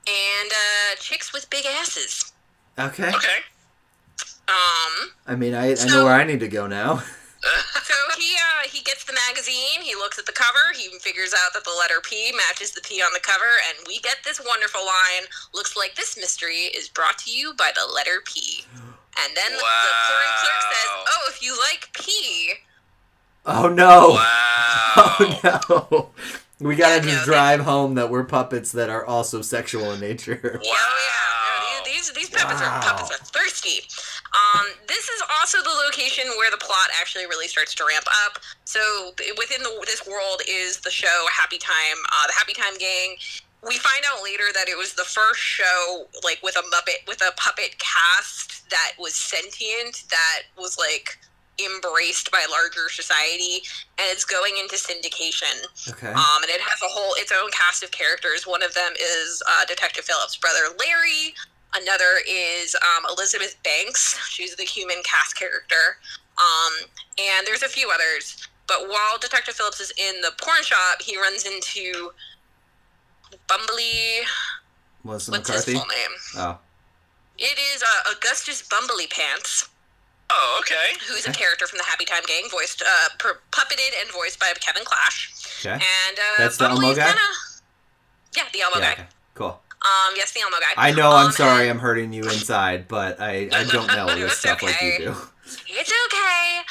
and Chicks with Big Asses. Okay. Okay. I mean, I know where I need to go now. So he gets the magazine, he looks at the cover, he figures out that the letter P matches the P on the cover, and we get this wonderful line, looks like this mystery is brought to you by the letter P. And then the porn clerk says, oh, if you like P... Oh, no. Wow. Oh, no. We gotta drive home that we're puppets that are also sexual in nature. Wow. Oh, yeah. No, these puppets are thirsty. This is also the location where the plot actually really starts to ramp up. So within this world is the show Happytime, the Happytime Gang, we find out later that it was the first show, like, with a puppet cast that was sentient, that was, like, embraced by larger society, and it's going into syndication. Okay. And it has its own cast of characters. One of them is Detective Phillips' brother Larry. Another is Elizabeth Banks. She's the human cast character. And there's a few others. But while Detective Phillips is in the porn shop, he runs into Bumbly. What's his full name? Oh. It is Augustus Bumbly Pants. Oh, okay. Who's a character from the Happytime Gang, puppeted and voiced by Kevin Clash. Okay. And that's the Elmo guy? Yeah, the Elmo guy. Okay. Cool. Yes, the Elmo guy. I know, I'm sorry I'm hurting you inside, but I don't know this stuff like you do. It's okay.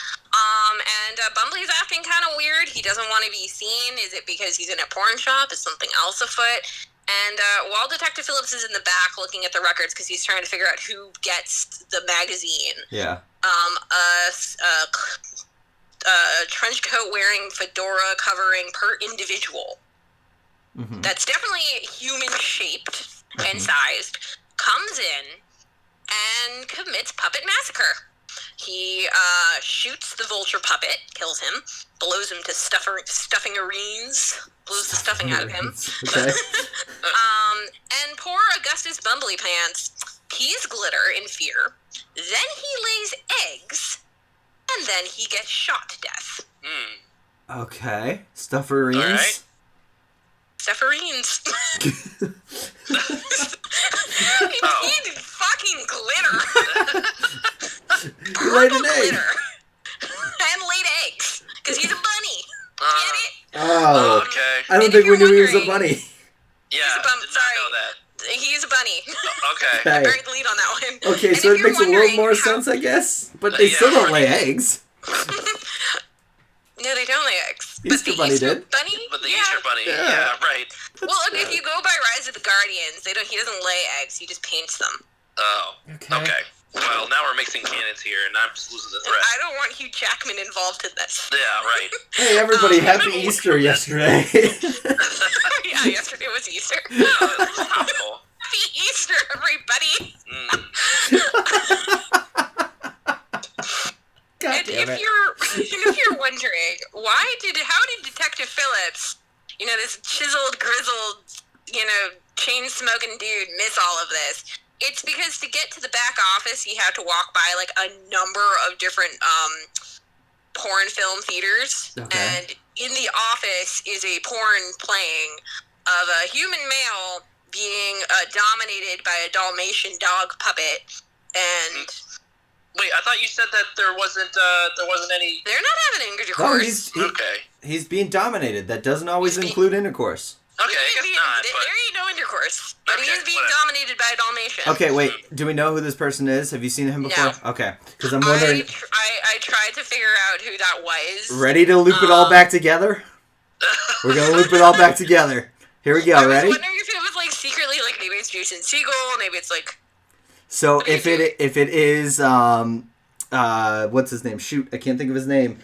And Bumbly's acting kind of weird. He doesn't want to be seen. Is it because he's in a porn shop? Is something else afoot? And while Detective Phillips is in the back looking at the records because he's trying to figure out who gets the magazine. Yeah. A trench coat wearing, fedora covering per individual. Mm-hmm. That's definitely human shaped and sized. Comes in and commits puppet massacre. He shoots the vulture puppet, kills him, blows him to stuffingarines, blows the stuffing out of him. Okay. And poor Augustus Bumbly Pants pees glitter in fear. Then he lays eggs, and then he gets shot to death. Okay. Stufferines? All right. Stufferines. He peed fucking glitter. He laid an egg. And laid eggs. Because he's a bunny. Get it? Oh. Okay. I don't think we knew he was a bunny. Yeah, I did not know that. He's a bunny. Okay. I buried the lead on that one. Okay, and so it makes a little more sense, I guess. But they still don't lay eggs. No, they don't lay eggs. Easter Bunny did. But the Easter Bunny, yeah right. Well, if you go by Rise of the Guardians, he doesn't lay eggs. He just paints them. Oh. Okay. Well, now we're mixing canons here, and I'm just losing the thread. I don't want Hugh Jackman involved in this. Yeah, right. Hey, everybody, happy Easter yesterday. Yeah, yesterday was Easter. Oh, Happy Easter, everybody. God damn it. If you're wondering, how did Detective Phillips, this chiseled, grizzled, chain-smoking dude miss all of this? It's because to get to the back office, he had to walk by, like, a number of different porn film theaters. Okay. And in the office is a porn playing of a human male being dominated by a Dalmatian dog puppet. And... Wait, I thought you said that there wasn't any... They're not having intercourse. No, he's being dominated. That doesn't always include intercourse. Okay, I guess not. There ain't no intercourse. But he is being dominated by a Dalmatian. Okay, wait. Do we know who this person is? Have you seen him before? No. Okay. Because I'm wondering... I tried to figure out who that was. Ready to loop it all back together? We're going to loop it all back together. Here we go. Ready? I was wondering if it was, like, secretly, like, maybe it's Jason Segel, maybe it's, like... So if it is what's his name? Shoot, I can't think of his name.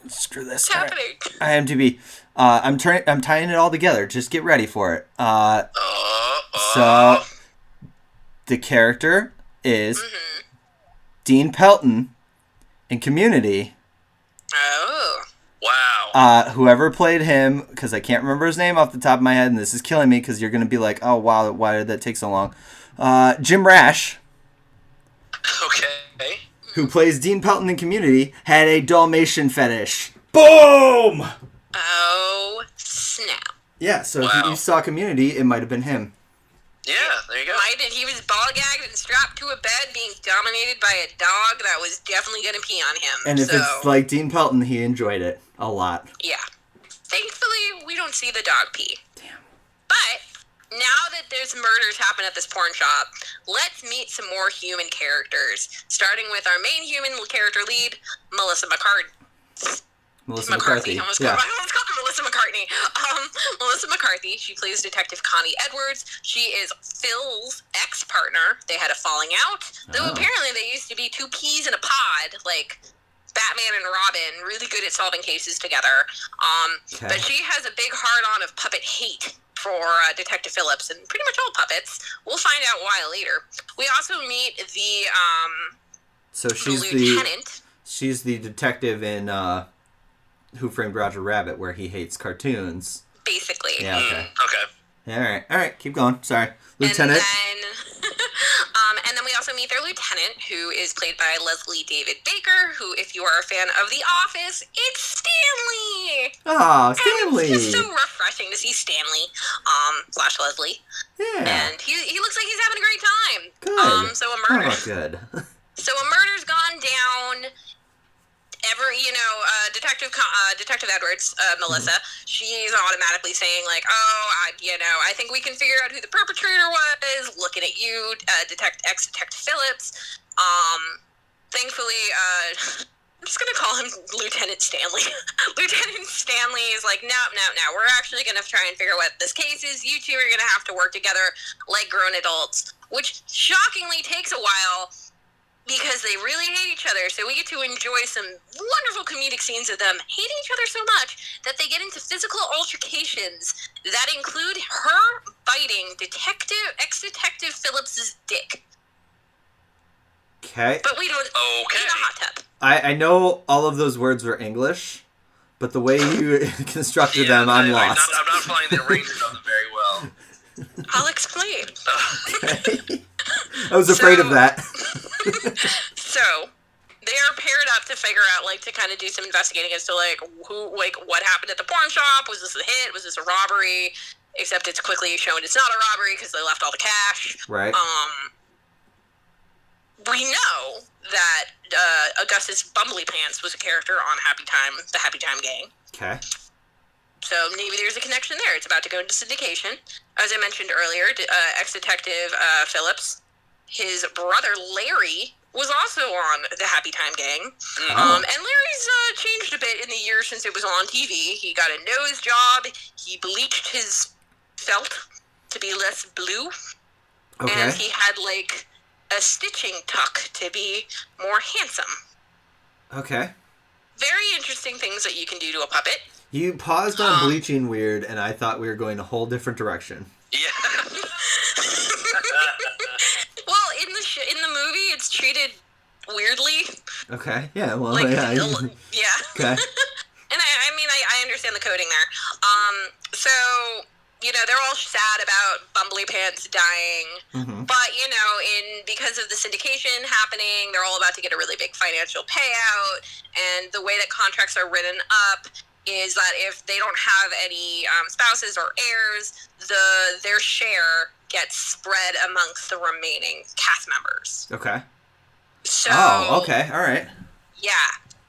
Screw this. What's happening? IMDb. I'm tying it all together. Just get ready for it. So the character is Dean Pelton in Community. Oh. Wow. Whoever played him, because I can't remember his name off the top of my head, and this is killing me because you're going to be like, oh, wow, why did that take so long? Jim Rash, okay, who plays Dean Pelton in Community, had a Dalmatian fetish. Boom! Oh, snap. Yeah, so if you saw Community, it might have been him. Yeah, there you go. He was ball-gagged and strapped to a bed being dominated by a dog that was definitely going to pee on him. And if it's like Dean Pelton, he enjoyed it a lot. Yeah. Thankfully, we don't see the dog pee. Damn. But... now that there's murders happen at this porn shop, let's meet some more human characters. Starting with our main human character lead, Melissa McCarthy. McCarthy. I almost called her Melissa McCartney. Melissa McCarthy. She plays Detective Connie Edwards. She is Phil's ex-partner. They had a falling out. Though apparently they used to be two peas in a pod, like Batman and Robin, really good at solving cases together. But she has a big hard-on of puppet hate. for Detective Phillips and pretty much all puppets. We'll find out why later. We also meet the lieutenant. She's the detective in Who Framed Roger Rabbit, where he hates cartoons. Basically. Yeah, okay. Okay. All right, keep going. Sorry. Lieutenant. And then we also meet their lieutenant, who is played by Leslie David Baker, who, if you are a fan of The Office, it's Stanley! Oh, Stanley! And it's just so refreshing to see Stanley, / Leslie. Yeah. And he looks like he's having a great time. Good. So a murder. Oh, good. So a murder's gone down. Detective Edwards, Melissa, she's automatically saying, like, I think we can figure out who the perpetrator was, looking at you, ex-Detective Phillips. Thankfully, I'm just going to call him Lieutenant Stanley. Lieutenant Stanley is like, no, we're actually going to try and figure out what this case is. You two are going to have to work together like grown adults, which shockingly takes a while, because they really hate each other, so we get to enjoy some wonderful comedic scenes of them hating each other so much that they get into physical altercations that include her biting ex-Detective Phillips's dick. Okay. But we don't. Okay. In a hot tub. I know all of those words were English, but the way you constructed them, I'm lost. I'm not finding the arrangement of them very well. I'll explain. Okay. I was afraid of that. So they are paired up to figure out, like, to kind of do some investigating as to, like, what happened at the pawn shop. Was this a hit? Was this a robbery? Except it's quickly shown it's not a robbery because they left all the cash. Right. We know that Augustus Bumbly Pants was a character on the Happytime Gang. Okay. So maybe there's a connection there. It's about to go into syndication. As I mentioned earlier, ex-Detective Phillips, his brother Larry was also on the Happytime Gang. Oh. And Larry's changed a bit in the years since it was on TV. He got a nose job. He bleached his felt to be less blue. Okay. And he had, like, a stitching tuck to be more handsome. Okay. Very interesting things that you can do to a puppet. You paused on bleaching weird, and I thought we were going a whole different direction. Yeah. Well, in the movie, it's treated weirdly. Okay. Yeah. Well. Like, yeah. Yeah. Okay. And I understand the coding there. So, they're all sad about Bumbly Pants dying. Mm-hmm. But, because of the syndication happening, they're all about to get a really big financial payout. And the way that contracts are written up is that if they don't have any spouses or heirs, their share gets spread amongst the remaining cast members. Okay. So. Oh, okay. All right. Yeah.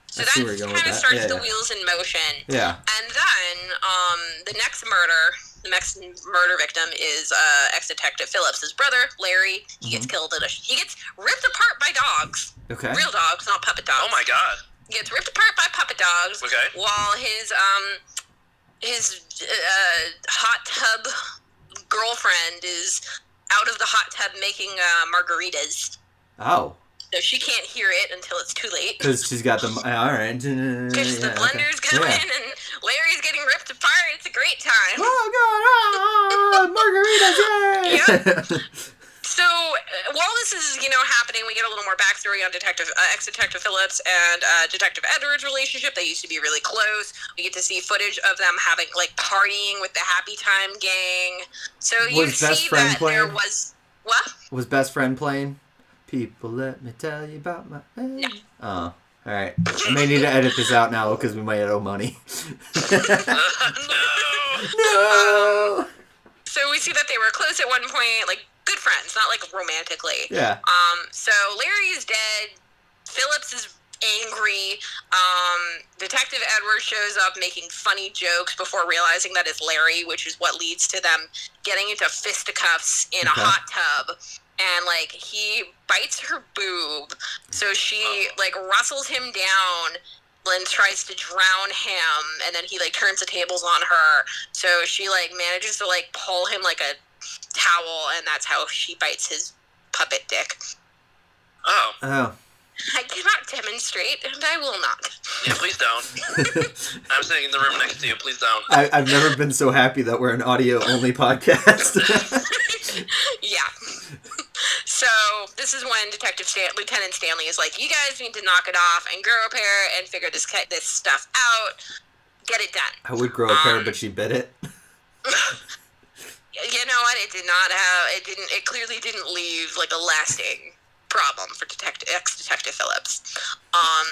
So that kind of starts the wheels in motion. Yeah. And then the next murder victim is ex-Detective Phillips' brother, Larry. He gets killed he gets ripped apart by dogs. Okay. Real dogs, not puppet dogs. Oh my god. He gets ripped apart by puppet dogs. Okay. While his hot tub girlfriend is out of the hot tub making margaritas. Oh. So she can't hear it until it's too late. Because she's got the... All right. Because the blender's going and Larry's getting ripped apart. It's a great time. Oh, God. Margaritas, yay! Yep. So while this is, happening, we get a little more backstory on ex-Detective Phillips and Detective Edwards' relationship. They used to be really close. We get to see footage of them having, like, partying with the Happytime Gang. So you see that there was... What? Was Best Friend playing? People, let me tell you about my... No. Oh, all right. I may need to edit this out now because we might owe money. No! So we see that they were close at one point, like, good friends, not, like, romantically. Yeah. So Larry is dead. Phillips is angry. Detective Edwards shows up making funny jokes before realizing that it's Larry, which is what leads to them getting into fisticuffs in a hot tub. And, like, he bites her boob, so she, like, wrestles him down and tries to drown him, and then he, like, turns the tables on her. So she, like, manages to, like, pull him like a towel, and that's how she bites his puppet dick. Oh. Oh. I cannot demonstrate, and I will not. Yeah, please don't. I'm sitting in the room next to you. Please don't. I've never been so happy that we're an audio-only podcast. Yeah. So this is when Lieutenant Stanley is like, you guys need to knock it off and grow a pair and figure this stuff out. Get it done. I would grow a pair, but she bit it. You know what? It clearly didn't leave like a lasting problem for ex-Detective Phillips.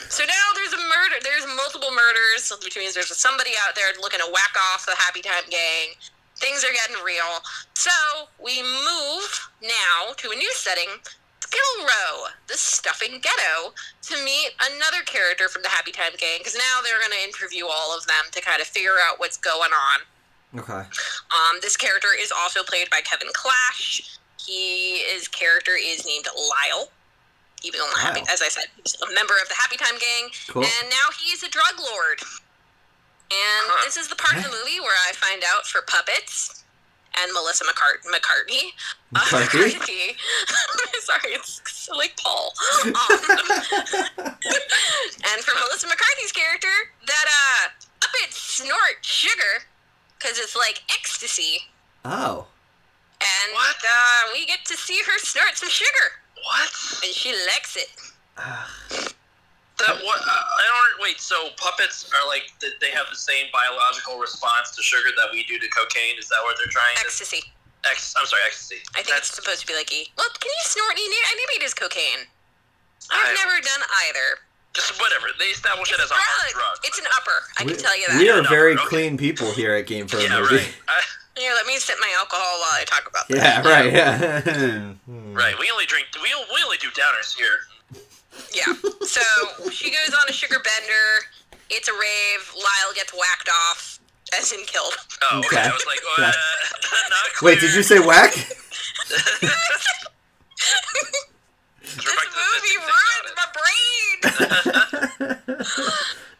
So now there's a murder. There's multiple murders, which means there's somebody out there looking to whack off the Happytime gang. Things are getting real. So we move now to a new setting, Skittle Row, the stuffing ghetto, to meet another character from the Happytime gang, because now they're going to interview all of them to kind of figure out what's going on. Okay. This character is also played by Kevin Clash. His character is named Lyle. Even though, as I said, he's a member of the Happytime gang. Cool. And now he's a drug lord. And this is the part of the movie where I find out for puppets and Melissa McCarthy. McCarthy? Sorry, it's like Paul. And for Melissa McCarthy's character, that puppets snort sugar because it's like ecstasy. Oh. And we get to see her snort some sugar. What? And she likes it. Wait, so puppets are like, they have the same biological response to sugar that we do to cocaine? Is that what they're trying to... Ecstasy. I'm sorry, ecstasy. I think it's supposed to be like well, can you snort? Maybe it is cocaine. I've never done either. Just whatever. They establish it as a hard drug. It's an upper, I can tell you that. We are very clean people here at Game for a Movie. Right. Here, let me sip my alcohol while I talk about this. Yeah, right, yeah. Right, we only do downers here. Yeah. So she goes on a sugar bender. It's a rave. Lyle gets whacked off, as in killed. Oh, okay. I was like, not clear. Wait, did you say whack? This movie ruins my brain.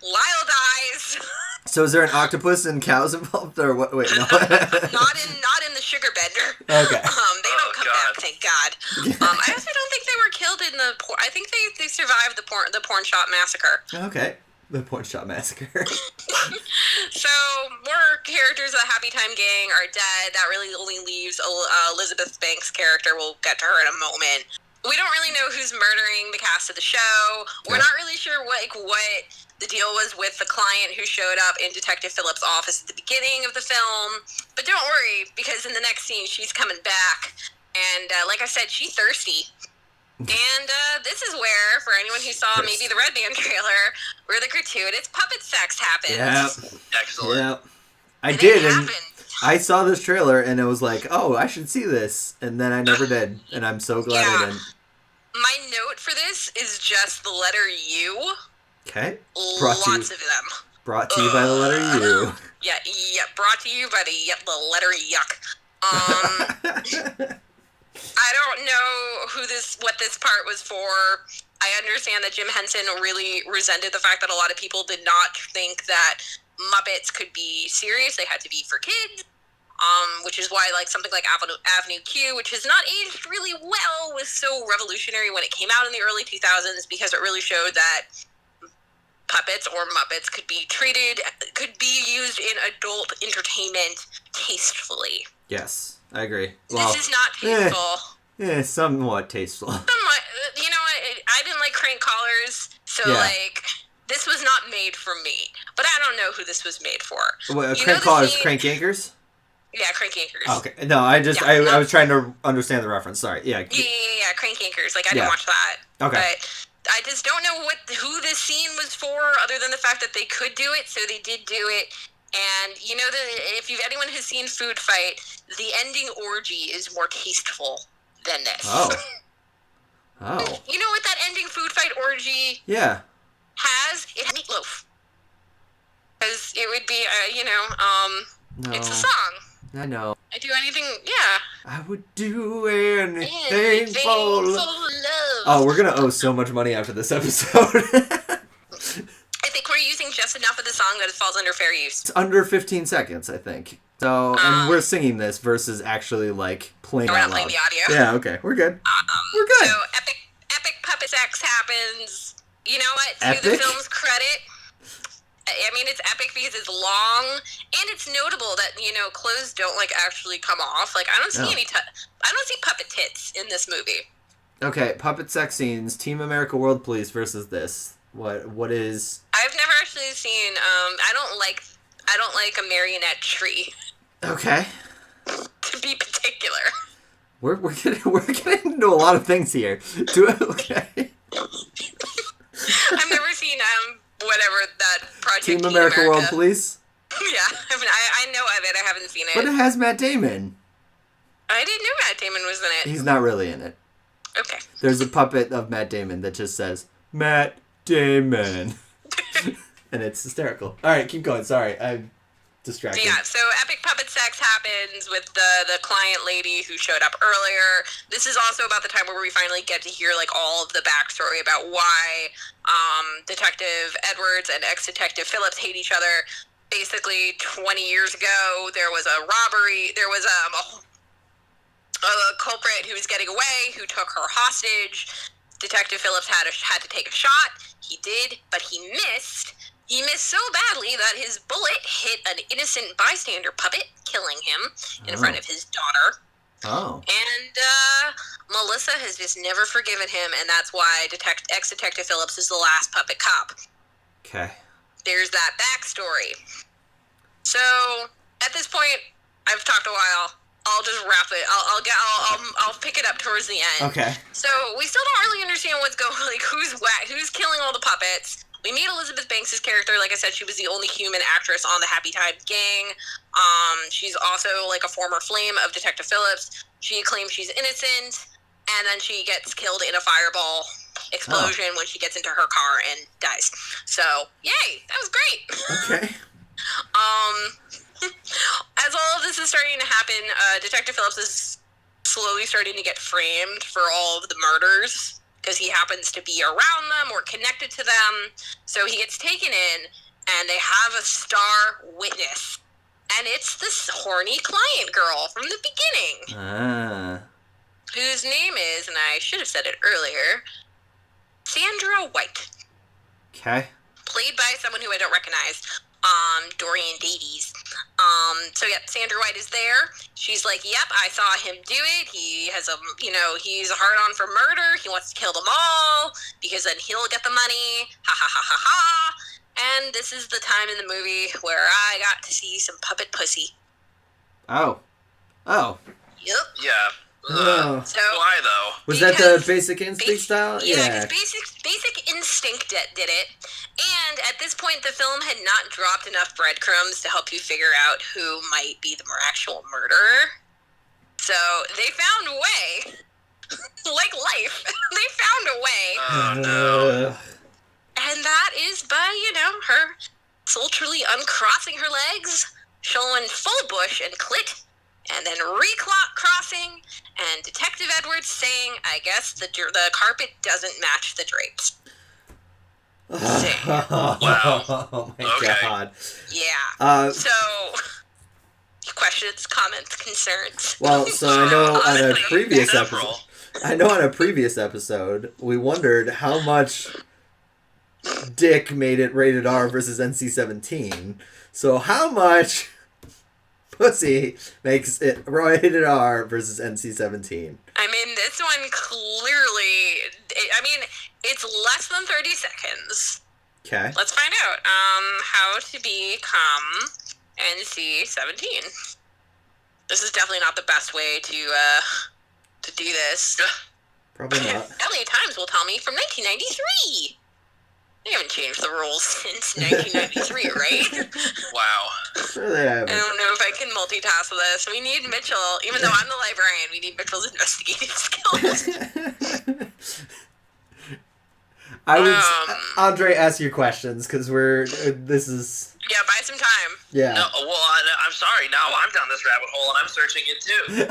Lyle dies. So is there an octopus and cows involved, or what? Wait, no. Not in the sugar bender. Okay. They don't come back, thank God. I also don't think they were killed in the porn. I think they survived the porn shop massacre. Okay. The Porn Shop Massacre. So more characters of the Happytime gang are dead. That really only leaves Elizabeth Banks' character. We'll get to her in a moment. We don't really know who's murdering the cast of the show. We're not really sure what the deal was with the client who showed up in Detective Phillips' office at the beginning of the film. But don't worry, because in the next scene, she's coming back. And like I said, she's thirsty. And this is where, for anyone who saw maybe the Red Band trailer, where the gratuitous puppet sex happens. Yeah. Excellent. Yeah. I did, and I saw this trailer, and it was like, oh, I should see this. And then I never did, and I'm so glad I didn't. My note for this is just the letter U. Okay. Lots of them. Brought to you by the letter U. Yeah, brought to you by the letter yuck. I don't know what this part was for. I understand that Jim Henson really resented the fact that a lot of people did not think that Muppets could be serious. They had to be for kids. Which is why something like Avenue Q, which has not aged really well, was so revolutionary when it came out in the early 2000s, because it really showed that puppets or Muppets could be used in adult entertainment tastefully. Yes, I agree. Well, this is not tasteful. Somewhat tasteful. Somewhat. You know what? I didn't like crank collars, so this was not made for me. But I don't know who this was made for. What, crank collars, crank anchors? Yeah, crank anchors. Oh, okay. No, I was trying to understand the reference. Sorry. Yeah. Yeah, crank anchors. I didn't watch that. Okay. But I just don't know who this scene was for, other than the fact that they could do it, so they did do it. And if anyone has seen Food Fight, the ending orgy is more tasteful than this. Oh. You know what that ending Food Fight orgy has? It has meatloaf. Because it would be, no. It's a song. I know. I do anything, I would do anything for love. Oh, we're going to owe so much money after this episode. I think we're using just enough of the song that it falls under fair use. It's under 15 seconds, I think. So, and we're singing this versus actually playing we're out not playing loud. the audio. Yeah, okay. We're good. We're good. So, epic puppet sex happens. You know what? Epic? To the film's credit, I mean, it's epic because it's long, and it's notable that, clothes don't, actually come off. I don't see I don't see puppet tits in this movie. Okay, puppet sex scenes, Team America World Police versus this. What is... I've never actually seen, I don't like a marionette tree. Okay. To be particular. We're getting into a lot of things here. Okay. I've never seen, whatever that project. Team America World Police? Yeah, I know of it. I haven't seen it. But it has Matt Damon. I didn't know Matt Damon was in it. He's not really in it. Okay. There's a puppet of Matt Damon that just says, Matt Damon. And it's hysterical. All right, keep going. Sorry, I'm distracted. Yeah, so epic puppet sex happens with the client lady who showed up earlier. This is also about the time where we finally get to hear all of the backstory about why Detective Edwards and ex-Detective Phillips hate each other. Basically, 20 years ago, there was a robbery. There was a culprit who was getting away, who took her hostage. Detective Phillips had to take a shot. He did, but he missed. He missed so badly that his bullet hit an innocent bystander puppet, killing him in front of his daughter. Oh. And Melissa has just never forgiven him, and that's why ex-Detective Phillips is the last puppet cop. Okay. There's that backstory. So, at this point, I've talked a while. I'll just wrap it. I'll pick it up towards the end. Okay. So we still don't really understand what's going. Who's killing all the puppets. We meet Elizabeth Banks' character. Like I said, she was the only human actress on the Happytime gang. She's also a former flame of Detective Phillips. She claims she's innocent, and then she gets killed in a fireball explosion when she gets into her car and dies. So, yay! That was great. Okay. As all of this is starting to happen, Detective Phillips is slowly starting to get framed for all of the murders because he happens to be around them or connected to them. So he gets taken in, and they have a star witness. And it's this horny client girl from the beginning. Whose name is, and I should have said it earlier, Sandra White. Okay. Played by someone who I don't recognize. Dorian Davies. So yeah, Sandra White is there. She's like, yep, I saw him do it. He has he's a hard on for murder. He wants to kill them all because then he'll get the money. Ha ha ha ha ha. And this is the time in the movie where I got to see some puppet pussy. Oh. Yep. Yeah. So why though? Was that the Basic Instinct style? Yeah, because Basic Instinct did it. And at this point, the film had not dropped enough breadcrumbs to help you figure out who might be the actual murderer. So they found a way. Like life. They found a way. Oh, no. And that is by, her sultrily uncrossing her legs, showing full bush and clit, and then recrossing, and Detective Edwards saying, I guess the carpet doesn't match the drapes. Wow. Oh my god. Yeah. So, questions, comments, concerns? Well, so I know on a previous episode, we wondered how much dick made it rated R versus NC-17. So how much pussy makes it rated R versus NC-17? I mean, this one clearly, it's less than 30 seconds. Okay. Let's find out how to become NC-17. This is definitely not the best way to do this. Probably not. LA Times will tell me from 1993. They haven't changed the rules since 1993, right? Wow. Sure they haven't. I don't know if I can multitask this. We need Mitchell, even though I'm the librarian, we need Mitchell's investigative skills. I would, Andre, ask your questions, because this is... Yeah, buy some time. Yeah. No, well, I'm sorry. Now I'm down this rabbit hole, and I'm searching it too.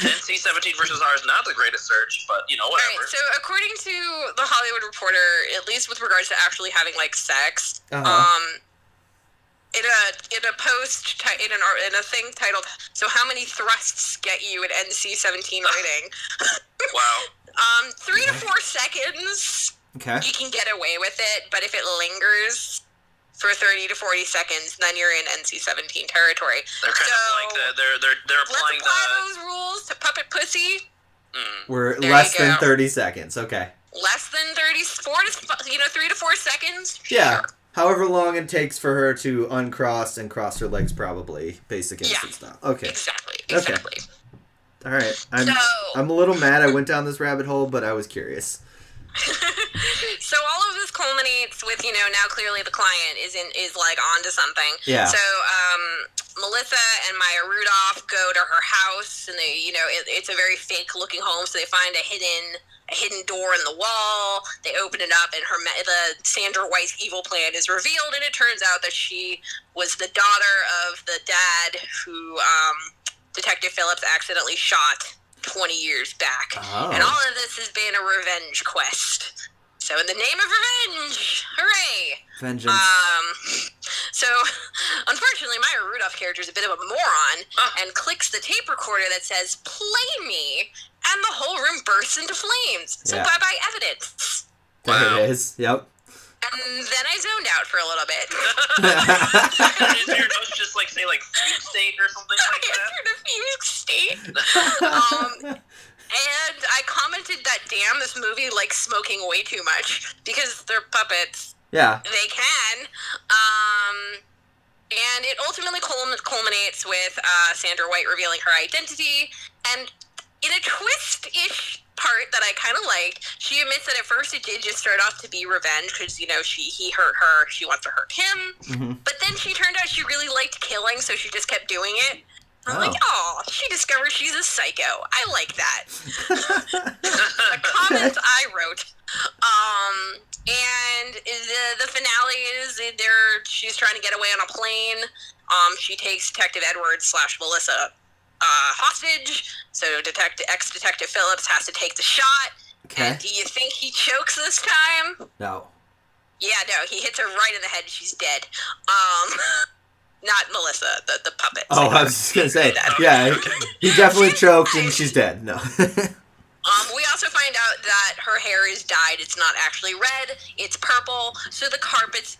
NC-17 versus R is not the greatest search, but, whatever. Right, so according to The Hollywood Reporter, at least with regards to actually having, sex, in a post, in a thing titled, so how many thrusts get you an NC-17 rating? Wow. 3 to 4 seconds. Okay. You can get away with it, but if it lingers for 30 to 40 seconds, then you're in NC-17 territory. They're kind of like they're applying let's apply those rules to Puppet Pussy. We're less than 30 seconds. Okay. Less than 3 to 4 seconds. Yeah. Sure. However long it takes for her to uncross and cross her legs, probably basic instant style. Okay. Exactly. Okay. All right. I'm a little mad I went down this rabbit hole, but I was curious. So all of this culminates with, now clearly the client is like onto something. Yeah. So Melissa and Maya Rudolph go to her house, and they, it's a very fake looking home. So they find a hidden door in the wall. They open it up, and the Sandra White's evil plan is revealed, and it turns out that she was the daughter of the dad who Detective Phillips accidentally shot 20 years back. Oh. And all of this has been a revenge quest. So in the name of revenge, hooray! Vengeance. So unfortunately, Maya Rudolph's character is a bit of a moron and clicks the tape recorder that says "play me," and the whole room bursts into flames. So bye-bye evidence. There it is. Yep. And then I zoned out for a little bit. Is your notes just say fugue state or something like that? I entered a fugue state. And I commented that, damn, this movie likes smoking way too much because they're puppets. Yeah. They can. And it ultimately culminates with Sandra White revealing her identity. And in a twist-ish part that I kind of liked, she admits that at first it did just start off to be revenge because, he hurt her, she wants to hurt him. Mm-hmm. But then she turned out she really liked killing, so she just kept doing it. I'm like, oh, she discovers she's a psycho. I like that. A comment I wrote. And the finale is she's trying to get away on a plane. She takes Detective Edwards / Melissa hostage. So ex-detective Phillips has to take the shot. Okay. And do you think he chokes this time? No. Yeah, no, he hits her right in the head. She's dead. Not Melissa, the puppet. Oh, I was just going to say, yeah, he definitely choked and she's dead. No. We also find out that her hair is dyed. It's not actually red. It's purple. So the carpet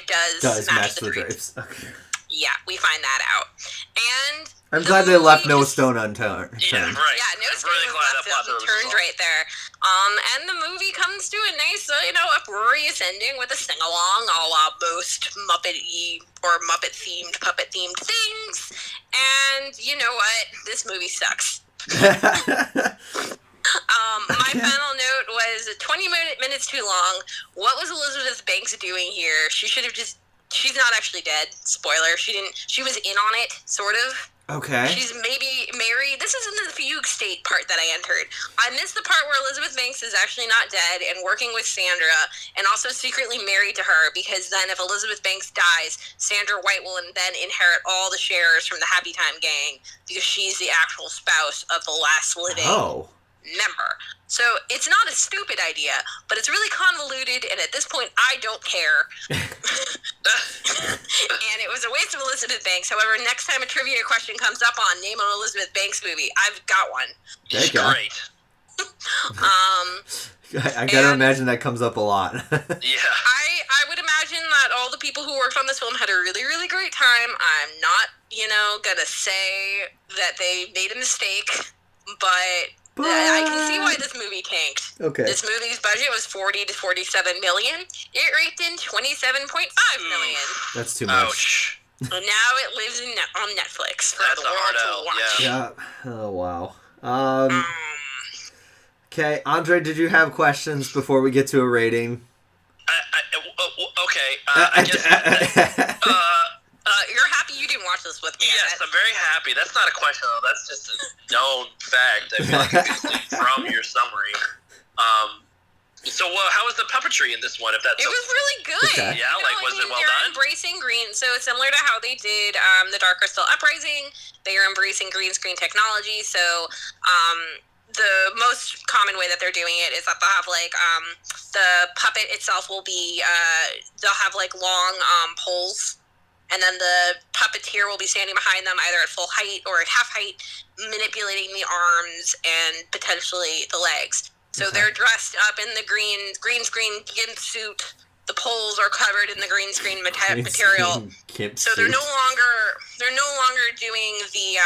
does match the drapes. Okay. Yeah, we find that out. And I'm glad they left no stone unturned. Yeah, right. Yeah, no stone really was left unturned right there. And the movie comes to a nice, uproarious ending with a sing-along a la most Muppet-y or Muppet-themed, puppet-themed things. And you know what? This movie sucks. My final note was 20 minutes too long. What was Elizabeth Banks doing here? She should have just... She's not actually dead. Spoiler. She was in on it, sort of. Okay. She's maybe married. This is in the fugue state part that I entered. I missed the part where Elizabeth Banks is actually not dead and working with Sandra and also secretly married to her, because then if Elizabeth Banks dies, Sandra White will then inherit all the shares from the Happytime gang because she's the actual spouse of the last living member. So it's not a stupid idea, but it's really convoluted, and at this point, I don't care. And it was a waste of Elizabeth Banks. However, next time a trivia question comes up on name an Elizabeth Banks movie, I've got one. She's great. I gotta imagine that comes up a lot. Yeah. I would imagine that all the people who worked on this film had a really, really great time. I'm not, gonna say that they made a mistake, but I can see why this movie tanked. Okay. This movie's budget was $40 to $47 million. It raked in $27.5 million. That's too much. Ouch. So now it lives on Netflix for the world to watch. Yeah. Oh wow. Okay, Andre, did you have questions before we get to a rating? Okay. I guess. You're happy you didn't watch this with me. Yes, I'm very happy. That's not a question, though. That's just a known fact. I feel like you can see from your summary. So, how was the puppetry in this one? It was really good. Okay. Yeah, was it well done? Embracing green. So it's similar to how they did the Dark Crystal Uprising. They are embracing green screen technology. So the most common way that they're doing it is that they'll have the puppet itself will be they'll have long poles. And then the puppeteer will be standing behind them either at full height or at half height, manipulating the arms and potentially the legs. So they're dressed up in the green screen gimp suit. The poles are covered in the green screen material. So they're no longer doing the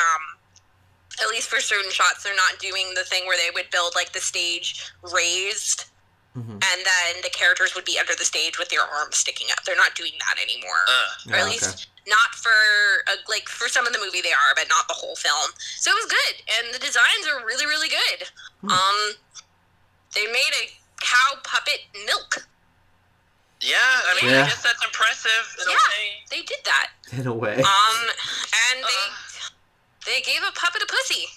at least for certain shots, they're not doing the thing where they would build like the stage raised, and then the characters would be under the stage with their arms sticking up. They're not doing that anymore, or at least not for like for some of the movie they are, but not the whole film. So it was good, and the designs are really, really good. They made a cow puppet milk. Yeah, I mean, I guess that's impressive. They did that in a way. And they gave a puppet a pussy.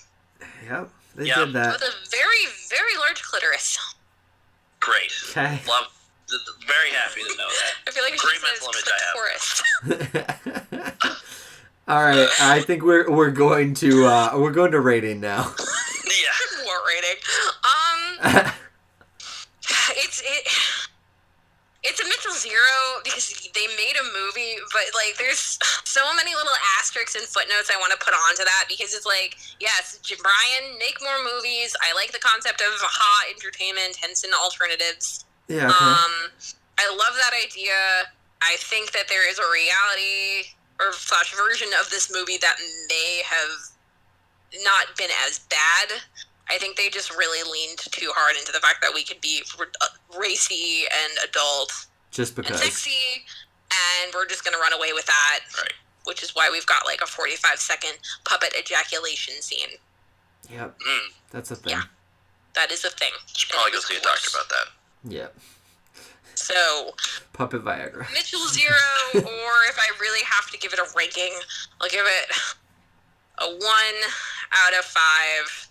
Yep, they did that with a very, very large clitoris. Great. Okay. Very happy to know that. I feel like great mental image I have. All right, I think we're going to rating now. Yeah, more rating. It's a Mitchell Zero because they made a movie, but like there's so many little asterisks and footnotes I want to put onto that because it's like, yes, Brian, make more movies. I like the concept of entertainment, Henson alternatives. Yeah. Okay. I love that idea. I think that there is a reality or / version of this movie that may have not been as bad. I think they just really leaned too hard into the fact that we could be racy and adult, just because, and sexy, and we're just gonna run away with that. Right. Which is why we've got like a 45-second puppet ejaculation scene. Yep. That's a thing. Yeah, that is a thing. Should probably go see a doctor about that. Yep. So, puppet Viagra. Mitchell Zero, or if I really have to give it a ranking, I'll give it a 1 out of 5.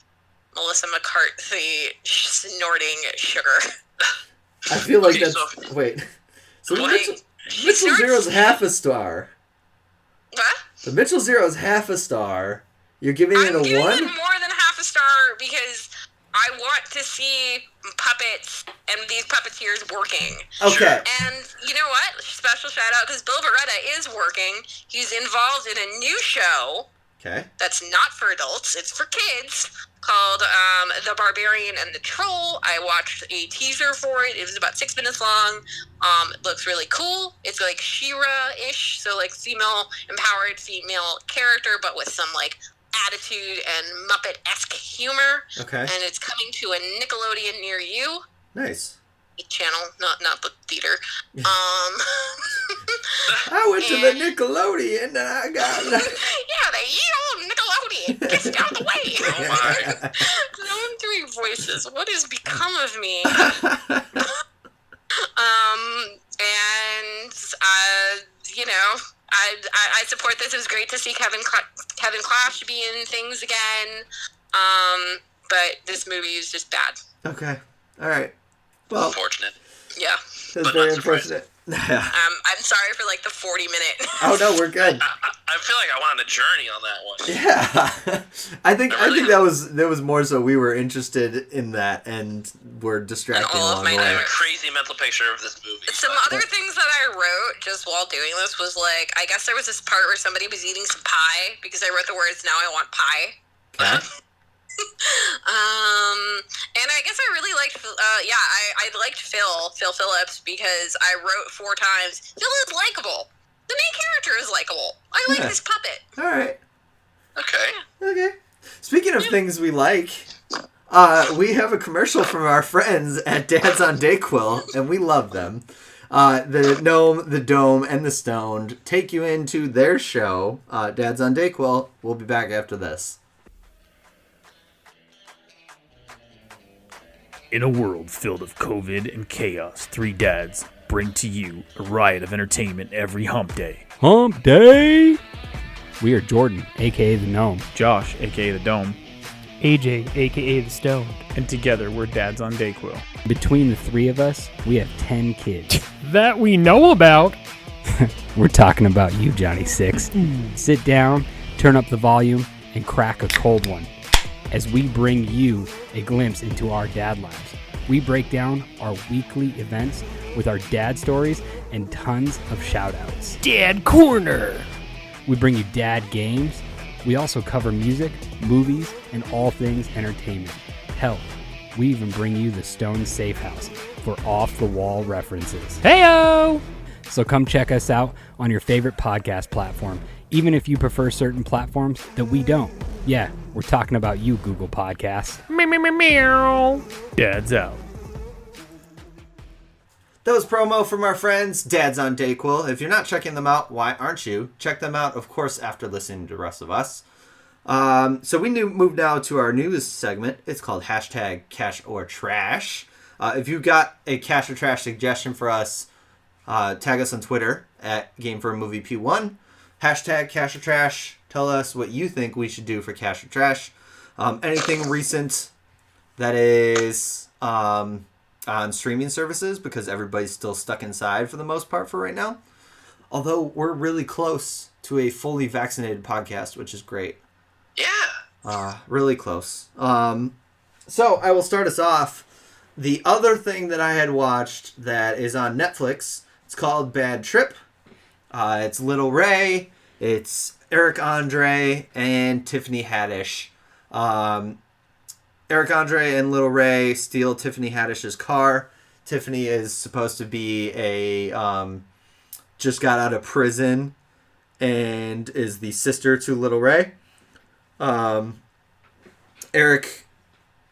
Melissa McCarthy snorting sugar. I feel like wait. So Mitchell Zero's half a star. What? The Mitchell Zero's half a star. You're giving it a 1? I'm giving it more than half a star because I want to see puppets and these puppeteers working. Okay. And you know what? Special shout out because Bill Beretta is working. He's involved in a new show. Okay. That's not for adults. It's for kids. Called The Barbarian and the Troll. I watched a teaser for it. It was about 6 minutes long. It looks really cool. It's like She-Ra-ish, so like empowered female character, but with some like attitude and Muppet-esque humor. Okay. And it's coming to a Nickelodeon near you. Nice. Channel, not the theater. I went to the Nickelodeon and I got the old Nickelodeon. Get out of the way. Oh my. I'm doing voices. What has become of me? I support this. It was great to see Kevin Clash be in things again. But this movie is just bad. Okay. All right. Well, unfortunate. Yeah. That's very unfortunate. I'm sorry for like the 40-minute. Oh no, we're good. I feel like I wanted a journey on that one. Yeah, I think that was more so we were interested in that and we're distracted along the way. I have a crazy mental picture of this movie. Some other things that I wrote just while doing this was like, I guess there was this part where somebody was eating some pie because I wrote the words "Now I want pie." Okay. And I guess I really liked, I liked Phil Phillips because I wrote 4 times, Phil is likable. The main character is likable. I like this puppet. All right. Okay. Speaking of things we like, we have a commercial from our friends at Dad's on Dayquil, and we love them. The Gnome, the Dome, and the Stoned take you into their show, Dad's on Dayquil. We'll be back after this. In a world filled with COVID and chaos, 3 dads bring to you a riot of entertainment every hump day. Hump day! We are Jordan, a.k.a. the Gnome. Josh, a.k.a. the Dome. AJ, a.k.a. the Stoned. And together, we're Dads on Dayquil. Between the 3 of us, we have 10 kids. That we know about! We're talking about you, Johnny Six. Sit down, turn up the volume, and crack a cold one as we bring you a glimpse into our dad lives. We break down our weekly events with our dad stories and tons of shout-outs. Dad Corner! We bring you dad games. We also cover music, movies, and all things entertainment. Hell, We even bring you the Stone Safe House for off-the-wall references. Heyo! So come check us out on your favorite podcast platform, even if you prefer certain platforms that we don't. Yeah, we're talking about you, Google Podcasts. Meow. Dad's out. That was promo from our friends, Dads on Dayquil. If you're not checking them out, why aren't you? Check them out, of course, after listening to the rest of us. So we moved now to our newest segment. It's called Hashtag Cash or Trash. If you've got a Cash or Trash suggestion for us, tag us on Twitter at Game for a Movie P1. Hashtag Cash or Trash. Tell us what you think we should do for Cash or Trash. Anything recent that is on streaming services, because everybody's still stuck inside for the most part for right now. Although we're really close to a fully vaccinated podcast, which is great. Yeah. Really close. So I will start us off. The other thing that I had watched that is on Netflix, it's called Bad Trip. It's Little Ray, it's Eric Andre, and Tiffany Haddish. Eric Andre and Little Ray steal Tiffany Haddish's car. Tiffany is supposed to be a just got out of prison and is the sister to Little Ray. Eric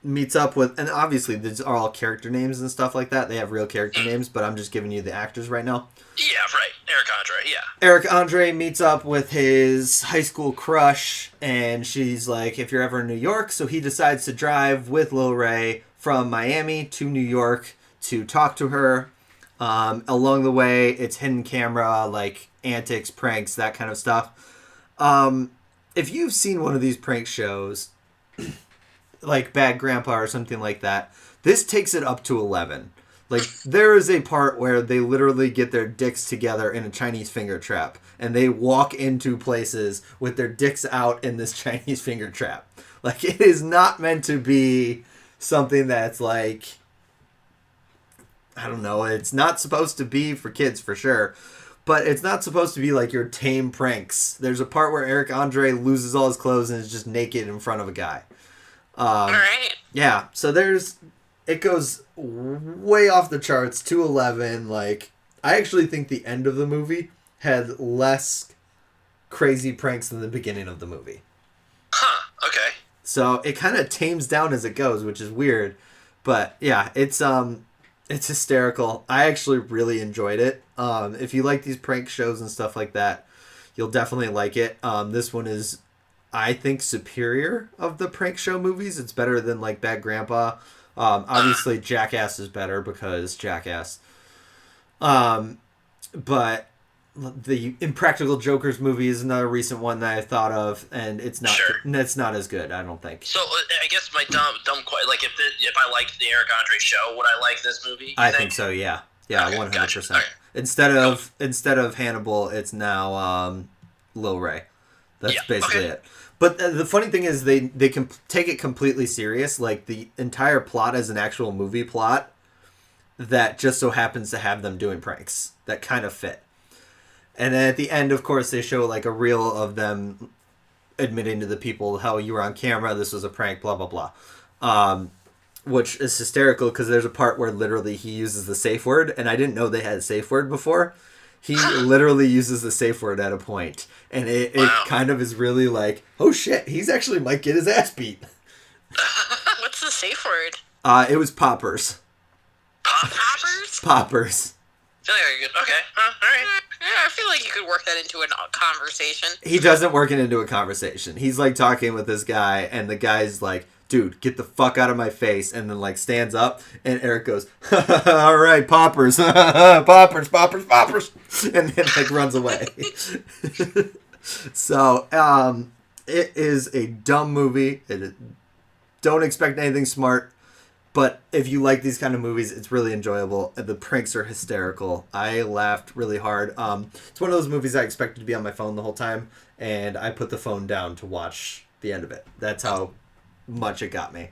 meets up with, and obviously these are all character names and stuff like that. They have real character names, but I'm just giving you the actors right now. Yeah, right. Eric Andre, yeah. Eric Andre meets up with his high school crush, and she's like, if you're ever in New York, so he decides to drive with Lil Ray from Miami to New York to talk to her. Along the way, it's hidden camera, like antics, pranks, that kind of stuff. If you've seen one of these prank shows, like Bad Grandpa or something like that, this takes it up to 11. Like, there is a part where they literally get their dicks together in a Chinese finger trap, and they walk into places with their dicks out in this Chinese finger trap. Like, it is not meant to be something that's like, I don't know, it's not supposed to be for kids for sure, but it's not supposed to be like your tame pranks. There's a part where Eric Andre loses all his clothes and is just naked in front of a guy. All right. Yeah, so it goes way off the charts to 11. Like, I actually think the end of the movie had less crazy pranks than the beginning of the movie. Huh, okay. So it kind of tames down as it goes, which is weird. But yeah, it's hysterical. I actually really enjoyed it. If you like these prank shows and stuff like that, you'll definitely like it. This one is, I think, superior of the prank show movies. It's better than like Bad Grandpa. Obviously Jackass is better because Jackass. But the Impractical Jokers movie is another recent one that I thought of, and it's not as good, I don't think. So I guess my dumb question, like if I liked the Eric Andre show, would I like this movie? I think so, yeah. Yeah, okay, 100%. Gotcha. Okay. Instead of Hannibal, it's now Lil Ray. That's basically it. But the funny thing is they can take it completely serious. Like, the entire plot is an actual movie plot that just so happens to have them doing pranks that kind of fit. And then at the end, of course, they show like a reel of them admitting to the people how you were on camera, this was a prank, blah, blah, blah. Which is hysterical because there's a part where literally he uses the safe word, and I didn't know they had a safe word before. He literally uses the safe word at a point, and it kind of is really like, oh shit, he's actually might get his ass beat. What's the safe word? It was poppers. Poppers? Poppers. I feel like I could, okay, all right. Yeah, I feel like you could work that into a conversation. He doesn't work it into a conversation. He's like talking with this guy, and the guy's like, dude, get the fuck out of my face, and then like stands up, and Eric goes, all right, poppers, poppers, poppers, poppers, and then like runs away. So, it is a dumb movie. Don't expect anything smart, but if you like these kind of movies, it's really enjoyable. The pranks are hysterical. I laughed really hard. It's one of those movies I expected to be on my phone the whole time, and I put the phone down to watch the end of it. That's how much it got me.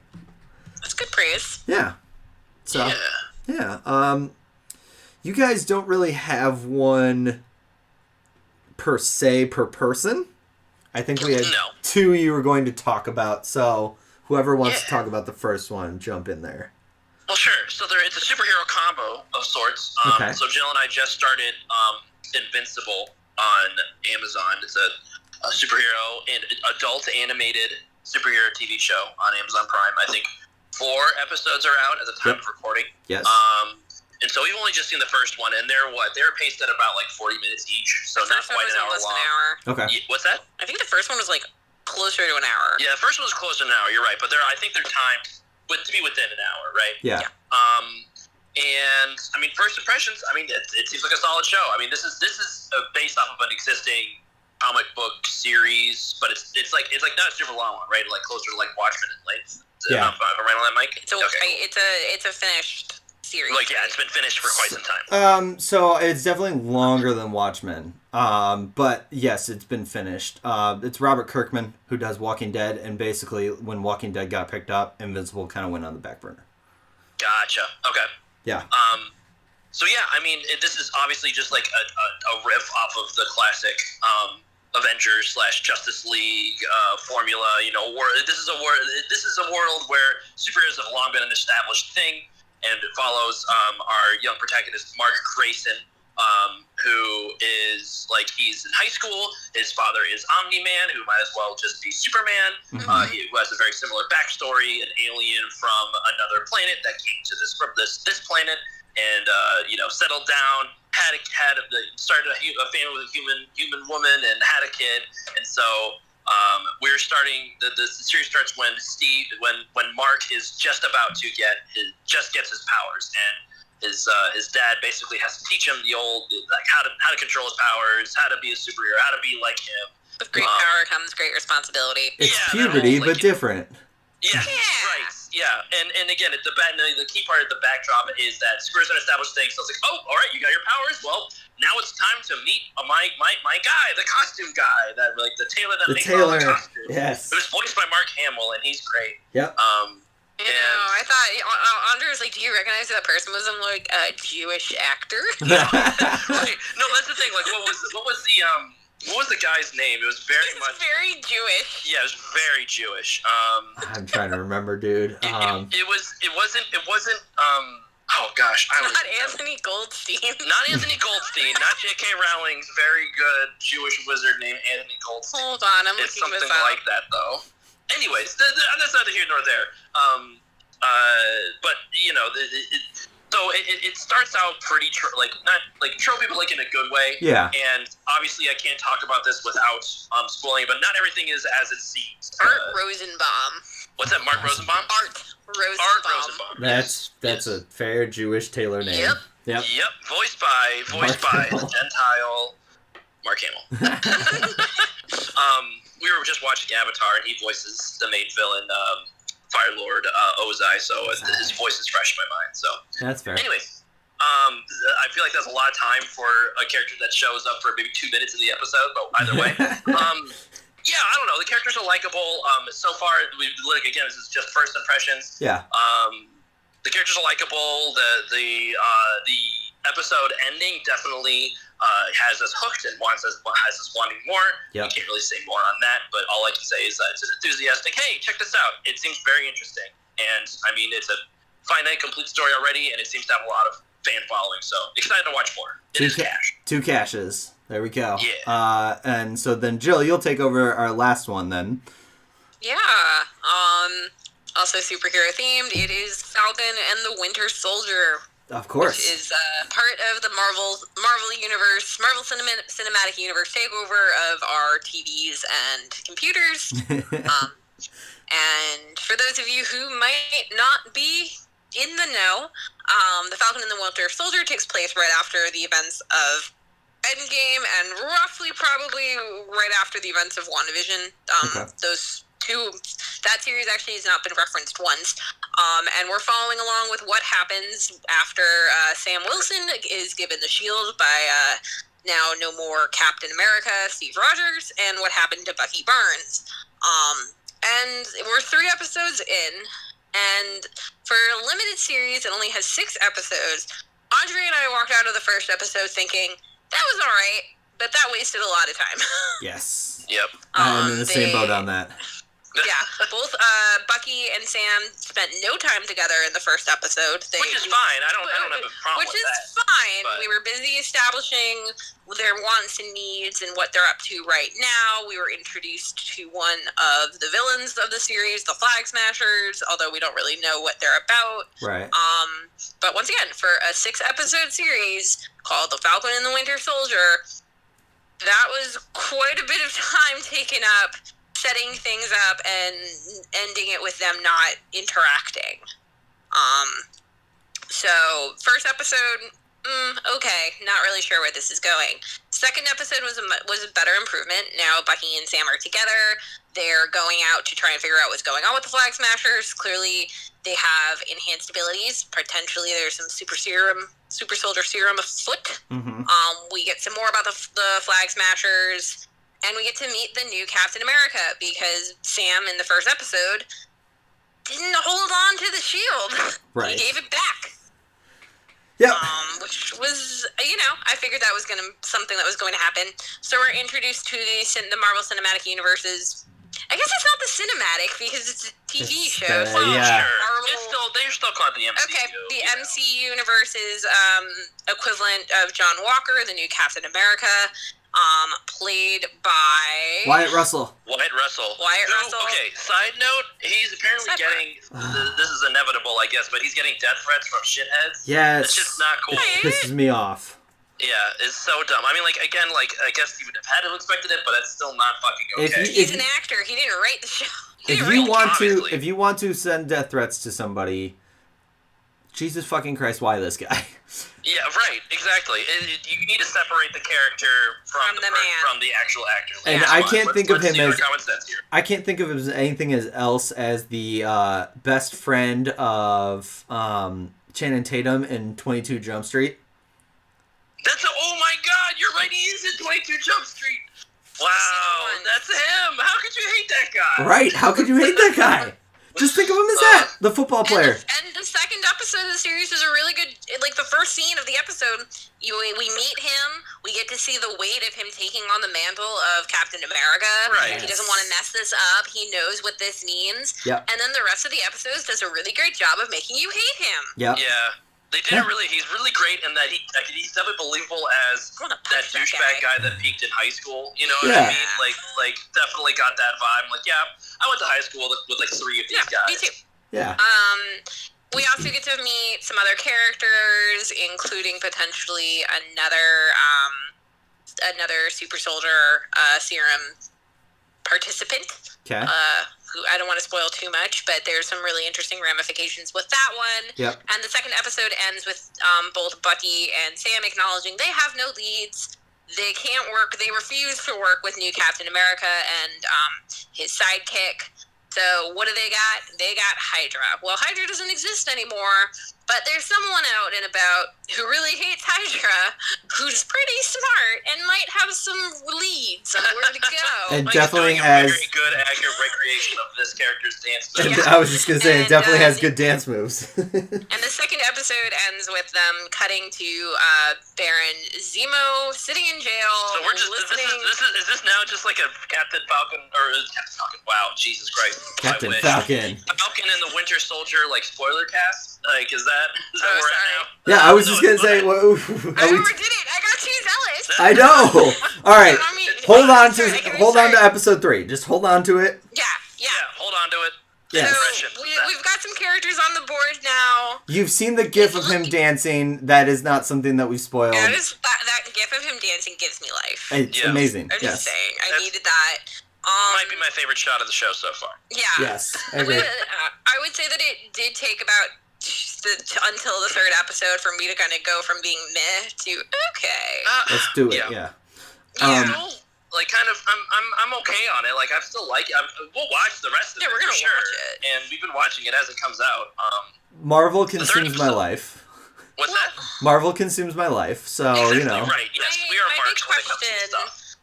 That's good praise. Yeah. So, yeah. You guys don't really have one per se per person. I think we had two you were going to talk about. So, whoever wants to talk about the first one, jump in there. Well, sure. So it's a superhero combo of sorts. Okay. So Jill and I just started Invincible on Amazon. It's a superhero and adult animated superhero TV show on Amazon Prime. I think 4 episodes are out at the time of recording. Yes. And so we've only just seen the first one, and they're paced at about like 40 minutes each, so not quite an hour long. Okay. What's that? I think the first one was like closer to an hour. Yeah, the first one was closer to an hour. You're right, but I think they're timed to be within an hour, right? Yeah. And I mean, first impressions. I mean, it seems like a solid show. I mean, this is based off of an existing comic book series, but it's like not a super long one, right? Like closer to like Watchmen in length. Yeah. Am I right on that, Mike? It's a finished series. Like, yeah, it's been finished for quite some time. So it's definitely longer than Watchmen. But yes, it's been finished. It's Robert Kirkman who does Walking Dead, and basically when Walking Dead got picked up, Invincible kind of went on the back burner. Gotcha. Okay. Yeah. So yeah, I mean, this is obviously just like a riff off of the classic Avengers / Justice League formula. You know, this is a world where superheroes have long been an established thing, and it follows our young protagonist Mark Grayson, who is he's in high school. His father is Omni-Man, who might as well just be Superman. Mm-hmm. He has a very similar backstory, an alien from another planet that came to this planet, and settled down. Started a family with a human woman and had a kid, and so we're starting. The series starts when Mark is just about to gets his powers, and his dad basically has to teach him the old how to control his powers, how to be a superhero, how to be like him. With great power comes great responsibility. It's puberty, but different. Yeah, right. Yeah, and again, the key part of the backdrop is that superheroes are established things. So it's like, oh, all right, you got your powers. Well, now it's time to meet my guy, the costume guy, that the tailor that makes all the costumes. Yes. It was voiced by Mark Hamill, and he's great. Yep. I thought Andre was like, "Do you recognize that person?" Was I'm like a Jewish actor? Right. No, that's the thing. Like, what was the guy's name? It was very Jewish. Yeah, it was very Jewish. I'm trying to remember, dude. It wasn't. Oh gosh, not Anthony Goldstein. Not Anthony Goldstein. Not J.K. Rowling's very good Jewish wizard named Anthony Goldstein. Hold on, I'm it's looking this something up. like that, though. Anyways, that's neither here nor there. But so it starts out pretty not like tropey, but like in a good way. Yeah. And obviously, I can't talk about this without spoiling. But not everything is as it seems. Art Rosenbaum. What's that? Mark Rosenbaum. Art Rosenbaum. That's a fair Jewish tailor name. Yep. Voiced by the Gentile Mark Hamill. We were just watching Avatar, and he voices the main villain, Fire Lord Ozai. So his voice is fresh in my mind. So that's fair. Anyways, I feel like that's a lot of time for a character that shows up for maybe 2 minutes in the episode. But either way, yeah, I don't know. The characters are likable. So far, again, this is just first impressions. Yeah. The characters are likable. The episode ending definitely has us hooked and has us wanting more. Yep. We can't really say more on that, but all I can say is that it's an enthusiastic, hey, check this out. It seems very interesting. And, I mean, it's a finite, complete story already, and it seems to have a lot of fan following, so excited to watch more. It is cash. 2 caches. There we go. Yeah. And so then, Jill, you'll take over our last one then. Yeah. Also superhero themed. It is Falcon and the Winter Soldier. Of course. Which is part of the Marvel universe, Marvel Cinematic Universe takeover of our TVs and computers. And for those of you who might not be in the know, the Falcon and the Winter Soldier takes place right after the events of Endgame and roughly probably right after the events of WandaVision. That series actually has not been referenced once. And we're following along with what happens after Sam Wilson is given the shield by now no more Captain America, Steve Rogers, and what happened to Bucky Barnes. And we're 3 episodes in, and for a limited series, it only has 6 episodes. Andre and I walked out of the first episode thinking, that was alright, but that wasted a lot of time. Yes. Yep. I'm in the same boat on that. Yeah, both Bucky and Sam spent no time together in the first episode. Which is fine. I don't have a problem with that. Which is fine. But... We were busy establishing their wants and needs and what they're up to right now. We were introduced to one of the villains of the series, the Flag Smashers, although we don't really know what they're about. Right. But once again, for a 6-episode series called The Falcon and the Winter Soldier, that was quite a bit of time taken up setting things up and ending it with them not interacting. So first episode, okay, not really sure where this is going. Second episode was a better improvement. Now Bucky and Sam are together. They're going out to try and figure out what's going on with the Flag Smashers. Clearly, they have enhanced abilities. Potentially, there's some super soldier serum afoot. Mm-hmm. We get some more about the Flag Smashers. And we get to meet the new Captain America because Sam, in the first episode, didn't hold on to the shield. Right. He gave it back. Yeah. Which was, I figured that was something that was going to happen. So we're introduced to the Marvel Cinematic Universe's. I guess it's not the cinematic because it's a TV show. Yeah. They're still called the MCU. Okay, the MC Universe's equivalent of John Walker, the new Captain America. Played by Wyatt Russell. Okay, side note, he's apparently getting, this is inevitable, I guess, but he's getting death threats from shitheads. Yes. It's just not cool. Pisses me off. Yeah, it's so dumb. I mean, I guess you would have had to have expected it, but it's still not fucking okay. He's an actor. He didn't write the show. If you want to send death threats to somebody, Jesus fucking Christ, why this guy? Yeah, right, exactly. You need to separate the character from the actual actor. And I can't think of him as anything else as the best friend of Channing Tatum in 22 Jump Street. Oh my God, you're right. He is in 22 Jump Street. Wow, that's him. How could you hate that guy? Right? How could you hate that guy? Just think of him as that, the football player. And the second episode of the series is a really good, the first scene of the episode, we meet him, we get to see the weight of him taking on the mantle of Captain America. Right. He doesn't want to mess this up. He knows what this means. Yep. And then the rest of the episodes does a really great job of making you hate him. Yep. Yeah. They did it really. He's really great in that he's definitely believable as that douchebag guy that peaked in high school. You know what I mean? Like definitely got that vibe. I'm like, yeah, I went to high school with 3 of these guys. Me too. Yeah. We also get to meet some other characters, including potentially another super soldier serum participant. Okay. Who I don't want to spoil too much, but there's some really interesting ramifications with that one. Yep. And the second episode ends with both Bucky and Sam acknowledging they have no leads. They can't work. They refuse to work with new Captain America and his sidekick. So what do they got? They got Hydra. Well, Hydra doesn't exist anymore, but there's someone out and about who really hates Hydra, who's pretty smart and might have some leads on where to go. And definitely has a very good, accurate recreation of this character's dance moves. Yeah. I was just gonna say, it definitely has good dance moves. And the second episode ends with them cutting to Baron Zemo sitting in jail. So we're just listening. Is this now just like a Captain Falcon or Captain Falcon? Wow, Jesus Christ! Captain Falcon. Falcon and the Winter Soldier spoiler cast. Is that where we're at now? Yeah, I was just gonna say. I overdid it. I got too zealous. I know. All right, hold on to episode 3. Just hold on to it. Yeah. Hold on to it. Yeah. So we've got some characters on the board now. You've seen the gif of him dancing. That is not something that we spoiled. That gif of him dancing gives me life. It's amazing. I'm just saying, I needed that. Might be my favorite shot of the show so far. Yeah. Yes, I agree. I would say that it did take about until the third episode for me to kind of go from being meh to okay. Let's do it. Yeah. I'm okay on it. I still like it. We'll watch the rest of it. Yeah, we're gonna watch it, and we've been watching it as it comes out. Marvel consumes my life. What's that? Marvel consumes my life, so exactly, you know. Right? Yes, we are marks when it comes to stuff.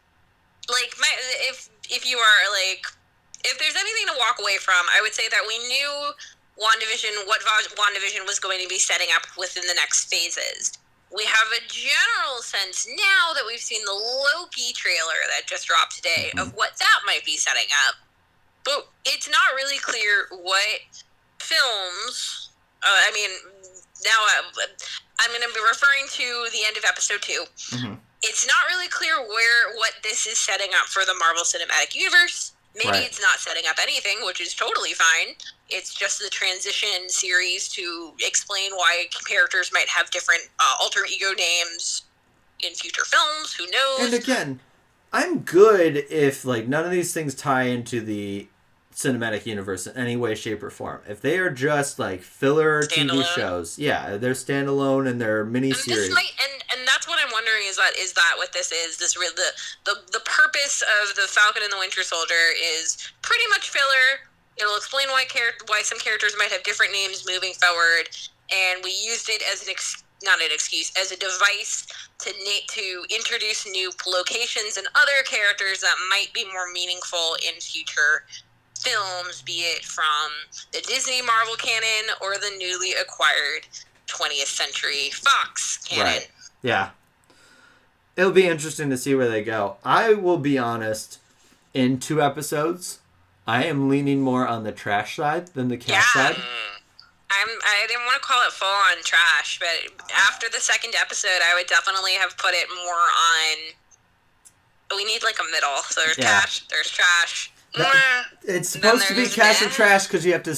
If you are if there's anything to walk away from, I would say that we knew what WandaVision was going to be setting up within the next phases. We have a general sense now that we've seen the Loki trailer that just dropped today of what that might be setting up. But it's not really clear what films. Now I'm going to be referring to the end of episode 2. Mm-hmm. It's not really clear what this is setting up for the Marvel Cinematic Universe. Maybe it's not setting up anything, which is totally fine. It's just the transition series to explain why characters might have different alter ego names in future films. Who knows? And again, I'm good if none of these things tie into the cinematic universe in any way, shape, or form. If they are just filler TV shows, they're standalone and they're mini-series. And that's what I'm wondering is that what this is? This the purpose of the Falcon and the Winter Soldier is pretty much filler. It'll explain why some characters might have different names moving forward, and we used it as as a device to introduce new locations and other characters that might be more meaningful in future films, be it from the Disney Marvel canon or the newly acquired 20th Century Fox canon. Right. Yeah. It'll be interesting to see where they go. I will be honest, in 2 episodes, I am leaning more on the trash side than the cash side. I didn't want to call it full on trash, but after the second episode, I would definitely have put it more on. We need a middle. So there's cash, there's trash. It's supposed to be cash and trash because you have to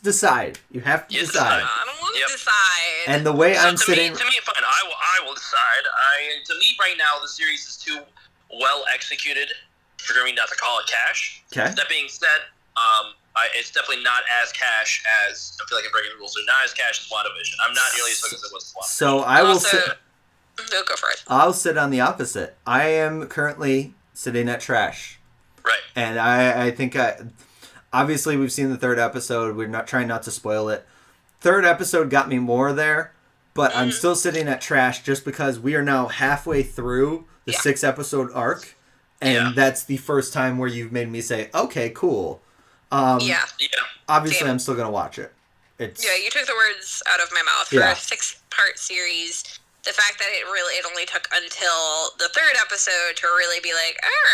decide. You have to decide. I don't want to decide. And the way I'm sitting. To me, fine. I will decide. To me, right now, the series is too well executed for me not to call it cash. Okay. That being said, it's definitely not as cash as I feel like I'm breaking the rules. They're not as cash as WandaVision. I'm not nearly as focused as it was WandaVision. So I will sit. No, go for it. I'll sit on the opposite. I am currently sitting at trash. Right. And I think obviously we've seen the 3rd episode. We're not trying not to spoil it. 3rd episode got me more there, but I'm still sitting at trash just because we are now halfway through the 6 episode arc, and that's the first time where you've made me say, "Okay, cool." Obviously, I'm still gonna watch it. You took the words out of my mouth for a 6-part series. The fact that it only took until the 3rd episode to really be all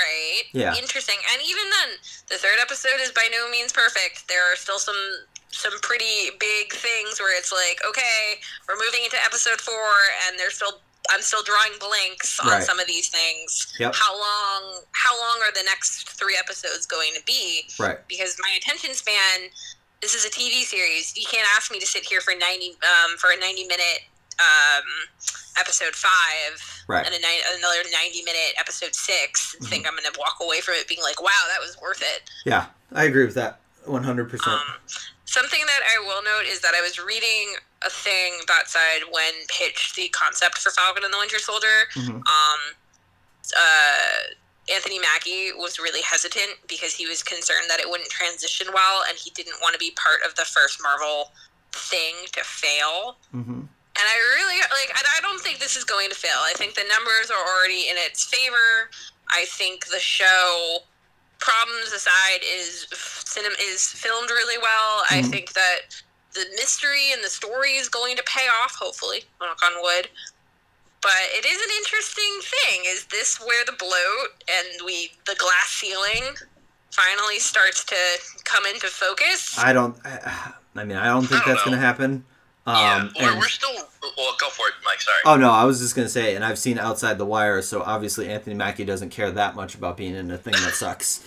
right, interesting. And even then, the 3rd episode is by no means perfect. There are still some pretty big things where it's okay, we're moving into episode 4, and I'm still drawing blanks on some of these things. Yep. How long are the next 3 episodes going to be? Right. Because my attention span, this is a TV series. You can't ask me to sit here for a 90-minute episode 5 and another 90-minute episode 6 and think I'm going to walk away from it being wow, that was worth it. Yeah, I agree with that 100%. Something that I will note is that I was reading a thing that said when pitched the concept for Falcon and the Winter Soldier, Anthony Mackie was really hesitant because he was concerned that it wouldn't transition well, and he didn't want to be part of the first Marvel thing to fail. And I really, I don't think this is going to fail. I think the numbers are already in its favor. I think the show, problems aside, is filmed really well. I think that the mystery and the story is going to pay off, hopefully, knock on wood. But it is an interesting thing. Is this where the bloat and the glass ceiling finally starts to come into focus? I don't think that's going to happen. We're still. Well, go for it, Mike. Sorry. Oh no, I was just gonna say, and I've seen Outside the Wire, so obviously Anthony Mackie doesn't care that much about being in a thing that sucks.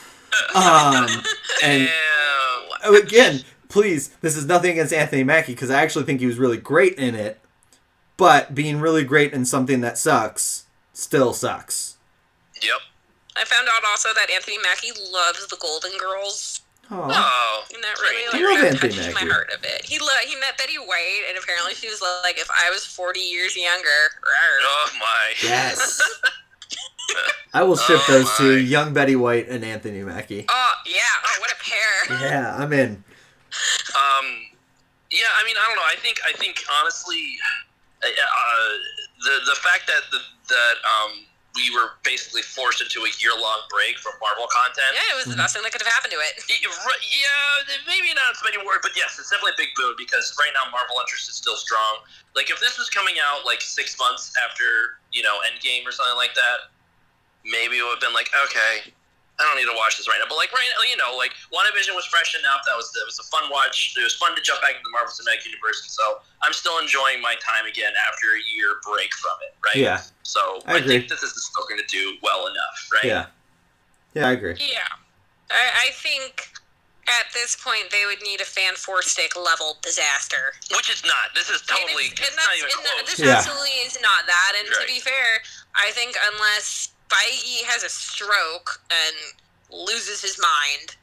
And again, please, this is nothing against Anthony Mackie because I actually think he was really great in it, but being really great in something that sucks still sucks. Yep. I found out also that Anthony Mackie loves the Golden Girls. Oh, and that really touches my heart a bit. He met Betty White, and apparently she was like, if I was 40 years younger. Oh my. Yes. I will ship those two, young Betty White and Anthony Mackie. Oh, yeah. Oh, what a pair. Yeah, I'm in. Yeah, I mean, I don't know. I think honestly, the fact that we were basically forced into a year-long break from Marvel content. Yeah, it was the best thing that could have happened to it. Yeah, maybe not as many words, but yes, it's definitely a big boon because right now Marvel interest is still strong. Like, if this was coming out, 6 months after, Endgame or something like that, maybe it would have been okay, I don't need to watch this right now. But like right now, like WandaVision was fresh enough. It was a fun watch. It was fun to jump back into the Marvel Cinematic Universe. And so I'm still enjoying my time again after a year break from it. Right. Yeah. So I think this is still going to do well enough. Right. Yeah. Yeah, I agree. Yeah. I think at this point they would need a Fan 4-stick level disaster. Which is not. This is totally. It's not even close. This absolutely is not that. And to be fair, I think unless Feige has a stroke and loses his mind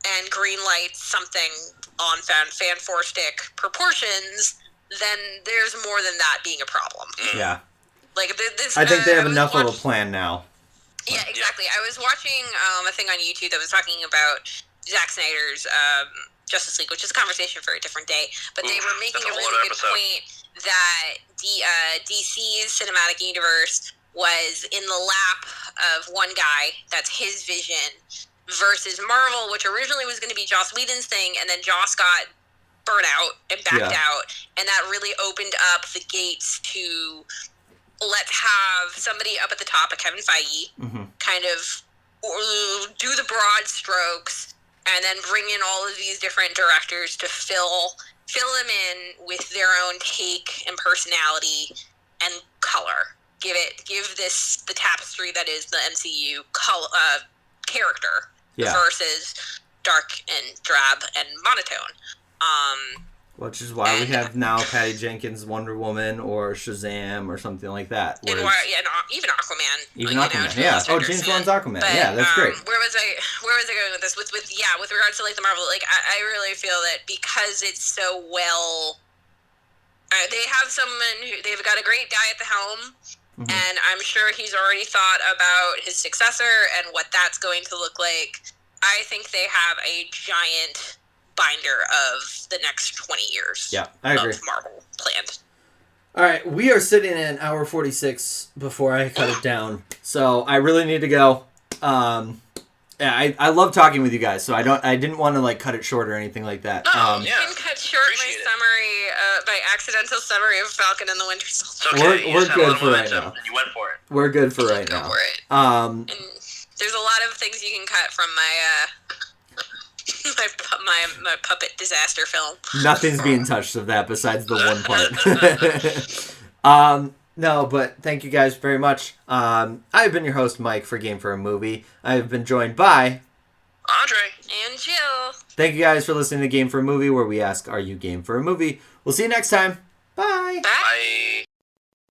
and greenlights something on Fan 4-stick proportions, then there's more than that being a problem. Yeah. Like this. I think they have enough of a plan now. Yeah, exactly. I was watching a thing on YouTube that was talking about Zack Snyder's Justice League, which is a conversation for a different day. But they were making a really good point that DC's cinematic universe was in the lap of one guy, that's his vision, versus Marvel, which originally was going to be Joss Whedon's thing, and then Joss got burnt out and backed out, and that really opened up the gates to let's have somebody up at the top, a Kevin Feige, kind of do the broad strokes, and then bring in all of these different directors to fill them in with their own take and personality and color. Give this the tapestry that is the MCU character versus dark and drab and monotone. Which is why we have now Patty Jenkins' Wonder Woman or Shazam or something like that. And even Aquaman. Even Aquaman, yeah. Oh, James Wan's Aquaman. But, yeah, that's great. Where was I going with this? With regards to like the Marvel, like I really feel that because it's so well, they have they've got a great guy at the helm. And I'm sure he's already thought about his successor and what that's going to look like. I think they have a giant binder of the next 20 years of Marvel planned. All right, we are sitting at an hour 46 before I cut it down. So I really need to go. I love talking with you guys, so I didn't want to like cut it short or anything like that. You can cut short my accidental summary of Falcon and the Winter Soldier. Okay, we're good for right now. You went for it. We're good for right now. Go for it. And there's a lot of things you can cut from my puppet disaster film. Nothing's being touched of that besides the one part. No, but thank you guys very much. I've been your host, Mike, for Game for a Movie. I've been joined by Andre and Jill. Thank you guys for listening to Game for a Movie, where we ask, are you game for a movie? We'll see you next time. Bye. Bye.